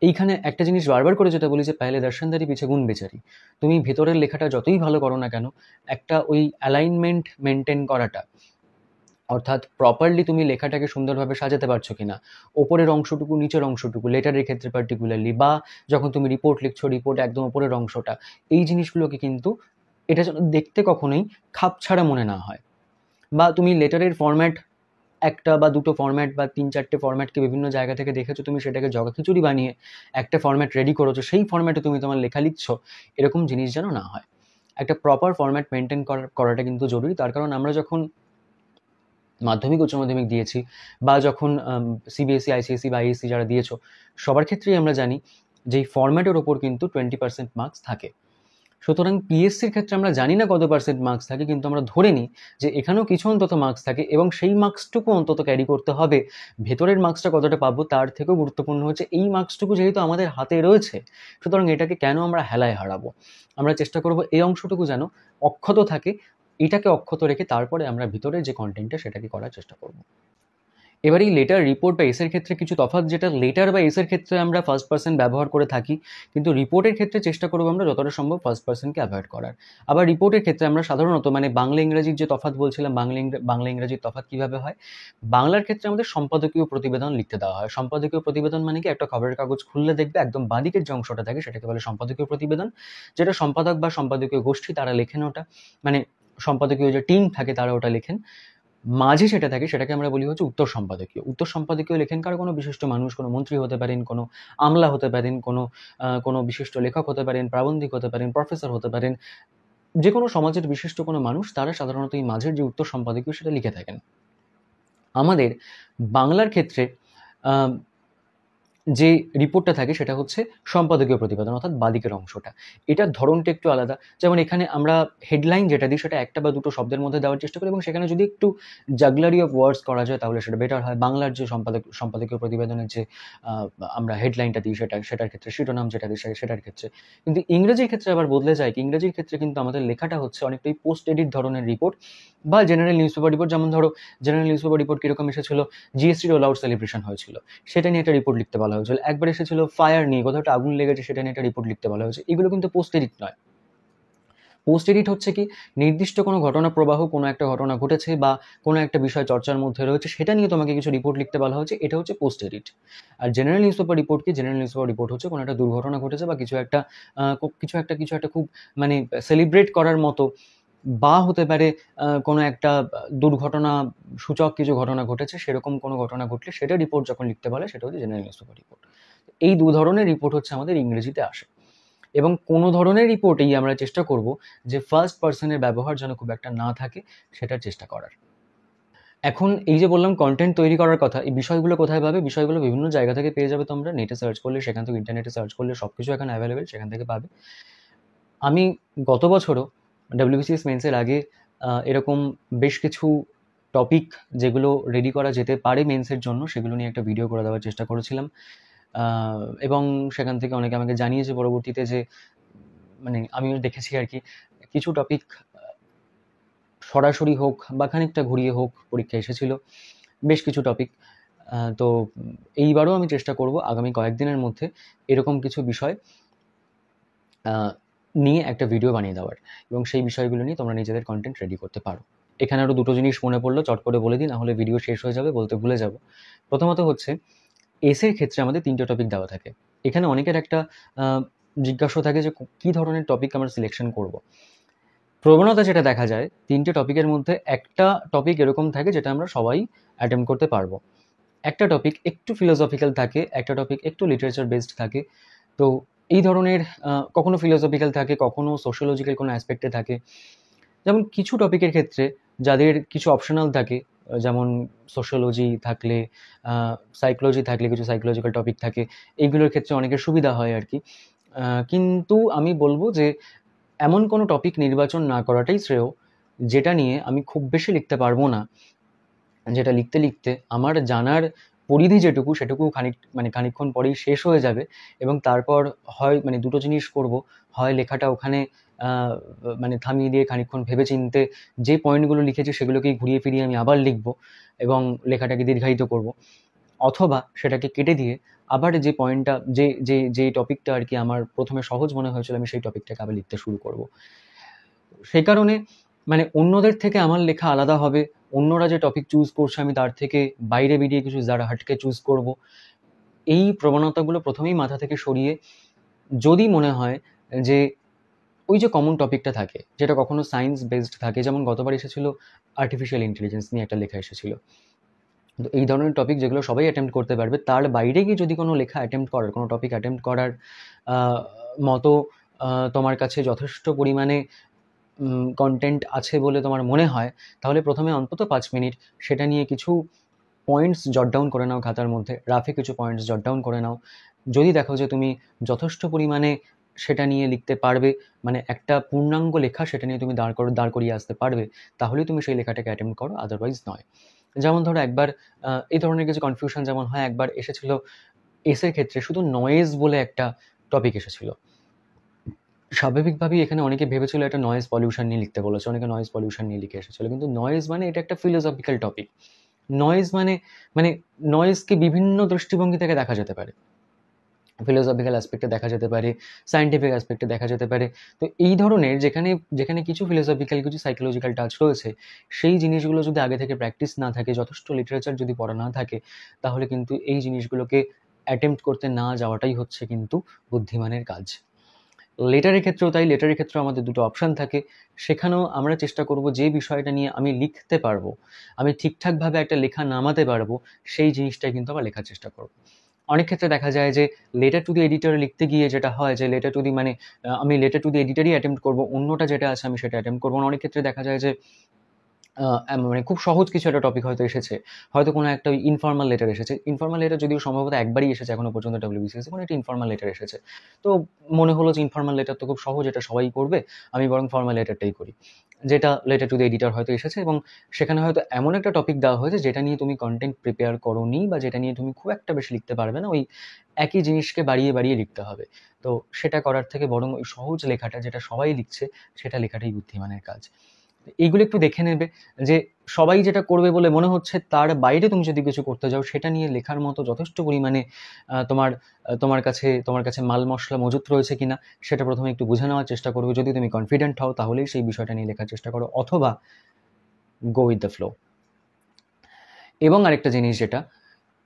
এইখানে একটা জিনিস বারবার করে যেটা বলি, যে পেহলে দর্শনদারি পিছে গুণ বেচারি। তুমি ভেতরের লেখাটা যতই ভালো করো না কেন, একটা ওই অ্যালাইনমেন্ট মেনটেন করাটা, অর্থাৎ প্রপারলি তুমি লেখাটাকে সুন্দরভাবে সাজাতে পারছো কিনা, ওপরের অংশটুকু, নিচের অংশটুকু, লেটারের ক্ষেত্রে পার্টিকুলারলি, বা যখন তুমি রিপোর্ট লিখছো, রিপোর্ট একদম ওপরের অংশটা, এই জিনিসগুলোকে কিন্তু এটা যেন দেখতে কখনোই খাপছাড়া মনে না হয়। বা তুমি লেটারের ফরম্যাট, একটা বা দুটো ফরম্যাট বা 3-4টে ফরম্যাটকে বিভিন্ন জায়গা থেকে দেখেছো, তুমি সেটাকে জগাখিচুড়ি বানিয়ে একটা ফরম্যাট রেডি করেছো, সেই ফরম্যাটে তুমি তোমার লেখা লিখছো, এরকম জিনিস যেন না হয়। একটা প্রপার ফরম্যাট মেনটেন করাটা কিন্তু জরুরি। তার কারণ আমরা যখন মাধ্যমিক, উচ্চ মাধ্যমিক দিয়েছি, বা যখন সিবিএসই, আইসিএসই বা আইএসসি যারা দিয়েছো, সবার ক্ষেত্রেই আমরা জানি যে এই ফরম্যাটের ওপর কিন্তু 20% মার্কস থাকে। সুতরাং পিএসসির ক্ষেত্রে আমরা জানি না কত পার্সেন্ট মার্কস থাকে, কিন্তু আমরা ধরে নিই যে এখানেও কিছু অন্তত মার্কস থাকে, এবং সেই মার্কসটুকু অন্তত ক্যারি করতে হবে। ভেতরের মার্কসটা কতটা পাবো তার থেকেও গুরুত্বপূর্ণ হচ্ছে এই মার্কসটুকু যেহেতু আমাদের হাতে রয়েছে, সুতরাং এটাকে কেন আমরা হেলায় হারাবো। আমরা চেষ্টা করব এই অংশটুকু যেন অক্ষত থাকে, এটাকে অক্ষত রেখে তারপরে আমরা ভিতরে যে কন্টেন্টটা, সেটাকে করার চেষ্টা করব। এবার এই লেটার, রিপোর্ট বা এসের ক্ষেত্রে কিছু তফাৎ, যেটা লেটার বা এসের ক্ষেত্রে আমরা ফার্স্ট পার্সন ব্যবহার করে থাকি, কিন্তু রিপোর্টের ক্ষেত্রে চেষ্টা করবো আমরা যতটা সম্ভব ফার্স্ট পার্সনকে অ্যাভয়েড করার। আবার রিপোর্টের ক্ষেত্রে আমরা সাধারণত মানে বাংলা ইংরাজির যে তফাৎ বলছিলাম, বাংলা ইংরাজির তফাৎ কীভাবে হয়, বাংলার ক্ষেত্রে আমাদের সম্পাদকীয় প্রতিবেদন লিখতে দেওয়া হয়। সম্পাদকীয় প্রতিবেদন মানে কি, একটা খবরের কাগজ খুললে দেখবে একদম বাঁদিকের যে অংশটা থাকে সেটাকে বলে সম্পাদকীয় প্রতিবেদন, যেটা সম্পাদক বা সম্পাদকীয় গোষ্ঠী তারা লেখেন ওটা, মানে সম্পাদকীয় যে টিম থাকে তারা ওটা লেখেন। মাঝে সেটা থাকে সেটাকে আমরা বলি হচ্ছে উত্তর সম্পাদকীয়। উত্তর সম্পাদকীয় লেখেন কারো কোনো বিশিষ্ট মানুষ, কোনো মন্ত্রী হতে পারেন, কোনো আমলা হতে পারেন, কোনো বিশিষ্ট লেখক হতে পারেন, প্রাবন্ধিক হতে পারেন, প্রফেসর হতে পারেন, যে কোনো সমাজের বিশিষ্ট কোনো মানুষ, তারা সাধারণত এই মাঝের যে উত্তর সম্পাদকীয় সেটা লিখে থাকেন। আমাদের বাংলার ক্ষেত্রে যে রিপোর্টটা থাকে সেটা হচ্ছে সম্পাদকীয় প্রতিবেদন, অর্থাৎ বাদিকের অংশটা। এটার ধরনটা একটু আলাদা। যেমন এখানে আমরা হেডলাইন যেটা দিই সেটা একটা বা দুটো শব্দের মধ্যে দেওয়ার চেষ্টা করি, এবং সেখানে যদি একটু জাগলারি অফ ওয়ার্ডস করা যায় তাহলে সেটা বেটার হয়। বাংলার যে সম্পাদকীয় প্রতিবেদনের যে আমরা হেডলাইনটা দিই সেটার ক্ষেত্রে, শিরোনাম যেটা দিই সেটার ক্ষেত্রে। কিন্তু ইংরেজির ক্ষেত্রে আবার বদলে যায় কি, ইংরেজির ক্ষেত্রে কিন্তু আমাদের লেখাটা হচ্ছে অনেকটাই পোস্ট এডিট ধরনের রিপোর্ট বা জেনারেল নিউজ পেপার রিপোর্ট। যেমন ধরো জেনারেল নিউজ পেপার রিপোর্ট কীরকম এসেছিল, জিএসটি রোল আউট সেলিব্রেশন হয়েছিল, সেটা নিয়ে একটা রিপোর্ট লিখতে বলা হয়েছিল। একবার এসেছিল ফায়ার নিয়ে, কোথাও একটা আগুন লেগেছে, সেটা নিয়ে একটা রিপোর্ট লিখতে বলা হয়েছে। এগুলো কিন্তু পোস্ট এডিট নয়। পোস্ট এডিট হচ্ছে কি, নির্দিষ্ট কোনো ঘটনা প্রবাহ, কোনো একটা ঘটনা ঘটেছে বা কোনো একটা বিষয় চর্চার মধ্যে রয়েছে, সেটা নিয়ে তোমাকে কিছু রিপোর্ট লিখতে বলা হচ্ছে, এটা হচ্ছে পোস্ট এডিট। আর জেনারেল নিউজ পেপার রিপোর্ট কি, জেনারেল নিউজ পেপার রিপোর্ট হচ্ছে কোনো একটা দুর্ঘটনা ঘটেছে বা কিছু একটা খুব মানে সেলিব্রেট করার মতো, বা হতে পারে কোনো একটা দুর্ঘটনা সূচক কিছু ঘটনা ঘটেছে, সেরকম কোনো ঘটনা ঘটলে সেটা রিপোর্ট যখন লিখতে বলে সেটা হচ্ছে জেনারেল নিউজ পেপার রিপোর্ট। এই দু ধরনের রিপোর্ট হচ্ছে আমাদের ইংরেজিতে আসে, এবং কোনো ধরনের রিপোর্টেই আমরা চেষ্টা করব যে ফার্স্ট পার্সনের ব্যবহার যেন খুব একটা না থাকে সেটার চেষ্টা করার। এখন এই যে বললাম কন্টেন্ট তৈরি করার কথা, এই বিষয়গুলো কোথায় পাবে? বিষয়গুলো বিভিন্ন জায়গা থেকে পেয়ে যাবে তোমরা, নেটে সার্চ করলে, সেখান থেকে ইন্টারনেটে সার্চ করলে সব কিছু এখন অ্যাভেলেবেল, সেখান থেকে পাবে। আমি গত বছরও WBCS মেন্সের আগে এরকম বেশ কিছু টপিক যেগুলো রেডি করা যেতে পারে মেন্সের জন্য, সেগুলো নিয়ে একটা ভিডিও করে দেওয়ার চেষ্টা করেছিলাম, এবং সেখান থেকে অনেকে আমাকে জানিয়েছে পরবর্তীতে যে মানে আমিও দেখেছি আর কি, কিছু টপিক সরাসরি হোক বা খানিকটা ঘুরিয়ে হোক পরীক্ষা এসেছিল, বেশ কিছু টপিক। তো এইবারও আমি চেষ্টা করব আগামী কয়েকদিনের মধ্যে এরকম কিছু বিষয় নিয়ে একটা ভিডিও বানিয়ে দেওয়ার, এবং সেই বিষয়গুলো নিয়ে তোমরা নিজেদের কন্টেন্ট রেডি করতে পারো। এখানে আরও দুটো জিনিস মনে পড়লো, চট করে বলে দিই, নাহলে ভিডিও শেষ হয়ে যাবে, বলতে ভুলে যাব। প্রথমত হচ্ছে এসের ক্ষেত্রে আমাদের 3টে টপিক দেওয়া থাকে। এখানে অনেকের একটা জিজ্ঞাসা থাকে যে কী ধরনের টপিক আমরা সিলেকশন করব। প্রবণতা যেটা দেখা যায়, 3টে টপিকের মধ্যে একটা টপিক এরকম থাকে যেটা আমরা সবাই অ্যাটেম্প করতে পারবো। একটা টপিক একটু ফিলোসফিক্যাল থাকে, একটা টপিক একটু লিটারেচার বেসড থাকে। তো এই ধরনের কখনো ফিলোসফিক্যাল থাকে, কখনো সোশিওলজিক্যাল কোনো অ্যাসপেক্টে থাকে। যেমন কিছু টপিকের ক্ষেত্রে যাদের কিছু অপশনাল থাকে, যেমন সোশিওলজি থাকলে, সাইকোলজি থাকলে, কিছু সাইকোলজিক্যাল টপিক থাকে, এইগুলোর ক্ষেত্রে অনেকের সুবিধা হয় আর কি। কিন্তু আমি বলবো যে এমন কোনো টপিক নির্বাচন না করাটাই শ্রেয় যেটা নিয়ে আমি খুব বেশি লিখতে পারবো না, যেটা লিখতে লিখতে আমার জানার পরিধি যেটুকু সেটুকু খানিকক্ষণ পরেই শেষ হয়ে যাবে, এবং তারপর হয় মানে দুটো জিনিস করব, হয় লেখাটা ওখানে থামিয়ে দিয়ে খানিকক্ষণ ভেবেচিন্তে যে পয়েন্টগুলো লিখেছি সেগুলোকেই ঘুরিয়ে ফিরিয়ে আমি আবার লিখব এবং লেখাটাকে দীর্ঘায়িত করব, অথবা সেটাকে কেটে দিয়ে আবার যে পয়েন্টটা, যে টপিকটা আর কি আমার প্রথমে সহজ মনে হয়েছিল, আমি সেই টপিকটাকে আবার লিখতে শুরু করব। সেই কারণে অন্যদের থেকে আমার লেখা আলাদা হবে, অন্যরা যে টপিক চুজ করছে আমি তার থেকে বাইরে বেরিয়ে কিছু যারা হাটকে চুজ করব। এই প্রবণতাগুলো প্রথমেই মাথা থেকে সরিয়ে, যদি মনে হয় যে ওই যে কমন টপিকটা থাকে যেটা কখনো সায়েন্স বেসড থাকে, যেমন গতবার এসেছিল আর্টিফিশিয়াল ইন্টেলিজেন্স নিয়ে একটা লেখা এসেছিল, তো এই ধরনের টপিক যেগুলো সবাই অ্যাটেম্প্ট করতে পারবে, তার বাইরে গিয়ে যদি কোনো লেখা অ্যাটেম্প্ট করার, কোনো টপিক অ্যাটেম্প্ট করার মতো তোমার কাছে যথেষ্ট পরিমাণে কন্টেন্ট আছে বলে তোমার মনে হয়, তাহলে প্রথমে অন্তত 5 মিনিট সেটা নিয়ে কিছু পয়েন্টস জট ডাউন করে নাও খাতার মধ্যে, রাফে কিছু পয়েন্টস জট ডাউন করে নাও। যদি দেখো যে তুমি যথেষ্ট পরিমাণে সেটা নিয়ে লিখতে পারবে, একটা পূর্ণাঙ্গ লেখা সেটা নিয়ে তুমি দাঁড় করিয়ে আসতে পারবে, তাহলেই তুমি সেই লেখাটাকে অ্যাটেম্প্ট করো, আদারওয়াইজ নয়। যেমন ধরো একবার এই ধরনের কিছু কনফিউশন যেমন হয়, একবার এসেছিল এসের ক্ষেত্রে শুধু নয়েজ বলে একটা টপিক এসেছিল। স্বাভাবিকভাবেই এখানে অনেকে ভেবেছিল এটা নয়েজ পলিউশন নিয়ে লিখতে বলেছে, অনেকে নয়েজ পলিউশন নিয়ে লিখে এসেছিল, কিন্তু নয়েজ এটা একটা ফিলোসফিক্যাল টপিক। নয়েজ মানে মানে নয়েজকে বিভিন্ন দৃষ্টিভঙ্গি থেকে দেখা যেতে পারে, ফিলোসফিক্যাল অ্যাসপেক্টে দেখা যেতে পারে, সায়েন্টিফিক অ্যাসপেক্টে দেখা যেতে পারে। তো এই ধরনের যেখানে যেখানে কিছু ফিলোসফিক্যাল কিছু সাইকোলজিক্যাল টাচ রয়েছে, সেই জিনিসগুলো যদি আগে থেকে প্র্যাকটিস না থাকে, যথেষ্ট লিটারেচার যদি পড়া না থাকে, তাহলে কিন্তু এই জিনিসগুলোকে অ্যাটেম্প্ট করতে না যাওয়াটাই হচ্ছে কিন্তু বুদ্ধিমানের কাজ। লেটারের ক্ষেত্রেও তাই, লেটারের ক্ষেত্রেও আমাদের দুটো অপশান থাকে। সেখানেও আমরা চেষ্টা করব যে বিষয়টা নিয়ে আমি লিখতে পারবো, আমি ঠিকঠাকভাবে একটা লেখা নামাতে পারবো, সেই জিনিসটাই কিন্তু আমরা লেখার চেষ্টা করব। অনেক ক্ষেত্রে দেখা যায় যে লেটার টু দি এডিটর লিখতে গিয়ে যেটা হয় যে লেটার টু দি মানে আমি লেটার টু দি এডিটরই অ্যাটেম্প্ট করবো, অন্যটা যেটা আছে আমি সেটা অ্যাটেম্প্ট করবো না। অনেক ক্ষেত্রে দেখা যায় যে মানে খুব সহজ কিছু একটা টপিক হয়তো এসেছে, হয়তো কোনো একটা ইনফর্মাল লেটার এসেছে, ইনফর্মাল লেটার যদিও সম্ভবত একবারই এসেছে এখনো পর্যন্ত ডব্লিউবিসিএস, কোনো একটা ইনফর্মাল লেটার এসেছে। তো মনে হলো যে ইনফর্মাল লেটার তো খুব সহজ, এটা সবাই করবে, আমি বরং ফর্মাল লেটারটাই করি, যেটা লেটার টু দ্য এডিটর হয়তো এসেছে, এবং সেখানে হয়তো এমন একটা টপিক দেওয়া হয়েছে যেটা নিয়ে তুমি কন্টেন্ট প্রিপেয়ার করোনি, বা যেটা নিয়ে তুমি খুব একটা বেশি লিখতে পারবে না, ওই একই জিনিসকে বাড়িয়ে বাড়িয়ে লিখতে হবে। তো সেটা করার থেকে বরং ওই সহজ লেখাটা যেটা সবাই লিখছে, সেটা লেখাটাই বুদ্ধিমানের কাজ। এইগুলো একটু দেখে নেবে যে সবাই যেটা করবে বলে মনে হচ্ছে, তার বাইরে তুমি যদি কিছু করতে যাও, সেটা নিয়ে লেখার মতো যথেষ্ট পরিমাণে তোমার কাছে মাল মশলা মজুত রয়েছে কিনা, সেটা প্রথমে একটু বুঝে নেওয়ার চেষ্টা করবে। যদি তুমি কনফিডেন্ট হও, তাহলেই সেই বিষয়টা নিয়ে লেখার চেষ্টা করো, অথবা গো উইথ দ্য ফ্লো। এবং আরেকটা জিনিস যেটা,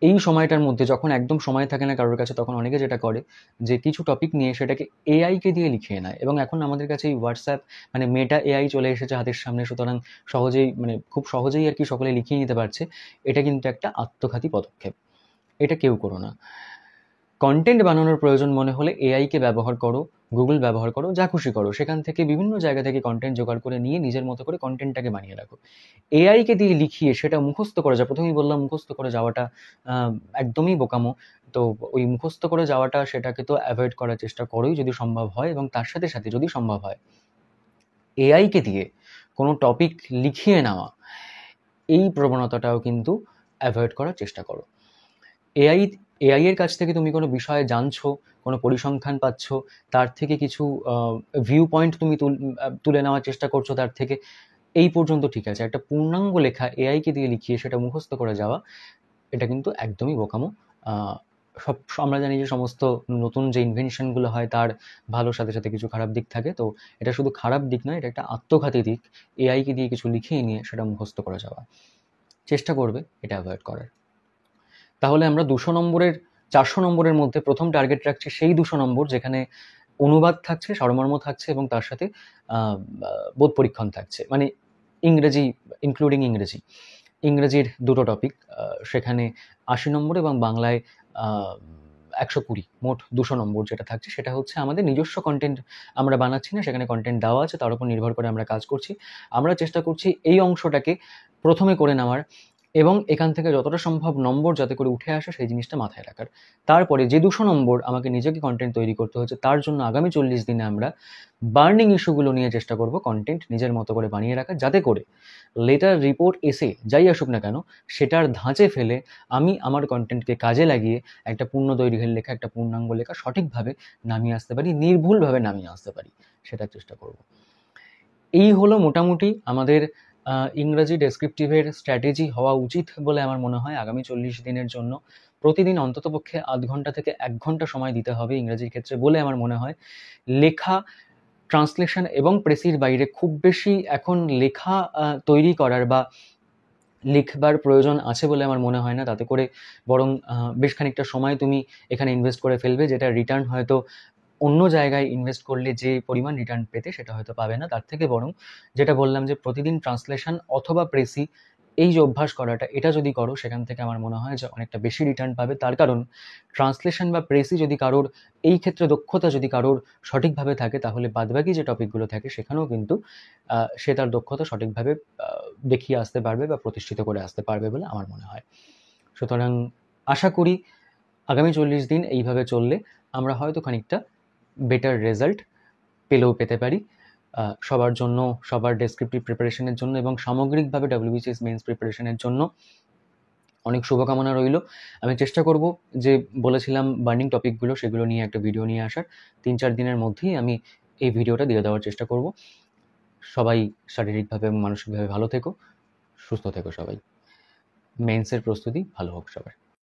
এই সময়টার মধ্যে যখন একদম সময় থাকে না কারোর কাছে, তখন অনেকে যেটা করে যে কিছু টপিক নিয়ে সেটাকে এআইকে দিয়ে লিখিয়ে নেয়। এবং এখন আমাদের কাছে এই হোয়াটসঅ্যাপ মানে মেটা এআই চলে এসেছে হাতের সামনে, সুতরাং সহজেই মানে খুব সহজেই আর কি সকলে লিখিয়ে নিতে পারছে। এটা কিন্তু একটা আত্মঘাতী পদক্ষেপ, এটা কেউ করো না। কন্টেন্ট বানানোর প্রয়োজন মনে হলে এআইকে ব্যবহার করো, গুগল ব্যবহার করো, যা খুশি করো, সেখান থেকে বিভিন্ন জায়গা থেকে কন্টেন্ট জোগাড় করে নিয়ে নিজের মতো করে কন্টেন্টটাকে বানিয়ে রাখো। এআইকে দিয়ে লিখিয়ে সেটা মুখস্থ করে যাও, প্রথমেই বললাম মুখস্থ করে যাওয়াটা আহ, একদমই বোকামো। তো ওই মুখস্থ করে যাওয়াটা, সেটাকে তো অ্যাভয়েড করার চেষ্টা করোই যদি সম্ভব হয়, এবং তার সাথে সাথে যদি সম্ভব হয় এআইকে দিয়ে কোনো টপিক লিখিয়ে নেওয়া, এই প্রবণতাটাও কিন্তু অ্যাভয়েড করার চেষ্টা করো। এআই এআই এর কাছ থেকে তুমি কোনো বিষয়ে জানছো, কোনো পরিসংখ্যান পাচ্ছ, তার থেকে কিছু ভিউ পয়েন্ট তুমি তুলে নেওয়ার চেষ্টা করছো তার থেকে, এই পর্যন্ত ঠিক আছে। একটা পূর্ণাঙ্গ লেখা এআইকে দিয়ে লিখিয়ে সেটা মুখস্থ করে যাওয়া, এটা কিন্তু একদমই বোকামো। আহ, আমরা জানি যে সমস্ত নতুন যে ইনভেনশনগুলো হয় তার ভালোর সাথে সাথে কিছু খারাপ দিক থাকে, তো এটা শুধু খারাপ দিক নয়, এটা একটা আত্মঘাতী দিক। এআইকে দিয়ে কিছু লিখিয়ে নিয়ে সেটা মুখস্থ করে যাওয়া, চেষ্টা করবে এটা অ্যাভয়েড করার। তাহলে আমরা 200 নম্বরের 400 নম্বরের মধ্যে প্রথম টার্গেট রাখছি সেই 200 নম্বর, যেখানে অনুবাদ থাকছে, সারমর্ম থাকছে, এবং তার সাথে বোধ পরীক্ষণ থাকছে, মানে ইংরেজি, ইনক্লুডিং ইংরেজির দুটো টপিক, সেখানে 80 নম্বর, এবং বাংলায় 120, মোট 200 নম্বর যেটা থাকছে, সেটা হচ্ছে আমাদের নিজস্ব কন্টেন্ট আমরা বানাচ্ছি না, সেখানে কন্টেন্ট দেওয়া আছে, তার উপর নির্ভর করে আমরা কাজ করছি। আমরা চেষ্টা করছি এই অংশটাকে প্রথমে করে নেওয়ার, এবং এখান থেকে যতটা সম্ভব নম্বর যাতে করে উঠে আসে সেই জিনিসটা মাথায় রাখার। তারপরে যে 200 নম্বর আমাকে নিজেকে কন্টেন্ট তৈরি করতে হচ্ছে, তার জন্য আগামী 40 দিনে আমরা বার্নিং ইস্যুগুলো নিয়ে চেষ্টা করব কন্টেন্ট নিজের মতো করে বানিয়ে রাখার, যাতে করে লেটার, রিপোর্ট, এসে যাই আসুক না কেন, সেটার ধাঁচে ফেলে আমি আমার কন্টেন্টকে কাজে লাগিয়ে একটা পূর্ণ দৈর্ঘ্যের লেখা, একটা পূর্ণাঙ্গ লেখা সঠিকভাবে নামিয়ে আসতে পারি, নির্ভুলভাবে নামিয়ে আসতে পারি, সেটার চেষ্টা করব। এই হলো মোটামুটি আমাদের ইংরাজি ডেসক্রিপটিভের স্ট্র্যাটেজি হওয়া উচিত বলে আমার মনে হয় আগামী 40 দিনের জন্য। প্রতিদিন অন্ততপক্ষে আধ ঘন্টা থেকে 1 ঘন্টা সময় দিতে হবে ইংরাজির ক্ষেত্রে বলে আমার মনে হয়। লেখা, ট্রান্সলেশন এবং প্রেসির বাইরে খুব বেশি এখন লেখা তৈরি করার বা লিখবার প্রয়োজন আছে বলে আমার মনে হয় না। তাতে করে বরং বেশ খানিকটা সময় তুমি এখানে ইনভেস্ট করে ফেলবে, যেটা রিটার্ন হয়তো অন্য জায়গায় ইনভেস্ট করলে যে পরিমাণ রিটার্ন পেতে সেটা হয়তো পাবে না। তার থেকে বরং যেটা বললাম যে প্রতিদিন ট্রান্সলেশন অথবা প্রেসি, এই যে অভ্যাস করাটা, এটা যদি করো, সেখান থেকে আমার মনে হয় যে অনেকটা বেশি রিটার্ন পাবে। তার কারণ ট্রান্সলেশন বা প্রেসি যদি কারোর এই ক্ষেত্রে দক্ষতা যদি কারোর সঠিকভাবে থাকে, তাহলে বাদবাকি যে টপিকগুলো থাকে সেখানেও কিন্তু সে তার দক্ষতা সঠিকভাবে দেখিয়ে আসতে পারবে বা প্রতিষ্ঠিত করে আসতে পারবে বলে আমার মনে হয়। সুতরাং আশা করি আগামী 40 দিন এইভাবে চললে আমরা হয়তো খানিকটা বেটার রেজাল্ট পেতে পারি সবার জন্য, সবার ডেসক্রিপটিভ প্রিপারেশনের জন্য, এবং সামগ্রিকভাবে ডব্লিউবিসিএস মেন্স প্রিপারেশনের জন্য অনেক শুভকামনা রইল। আমি চেষ্টা করব যে বলেছিলাম বার্নিং টপিকগুলো, সেগুলো নিয়ে একটা ভিডিও নিয়ে আসার। 3-4 দিনের মধ্যেই আমি এই ভিডিওটা দিয়ে দেওয়ার চেষ্টা করব। সবাই শারীরিকভাবে এবং মানসিকভাবে ভালো থেকো, সুস্থ থেকো সবাই। মেন্সের প্রস্তুতি ভালো হোক সবার।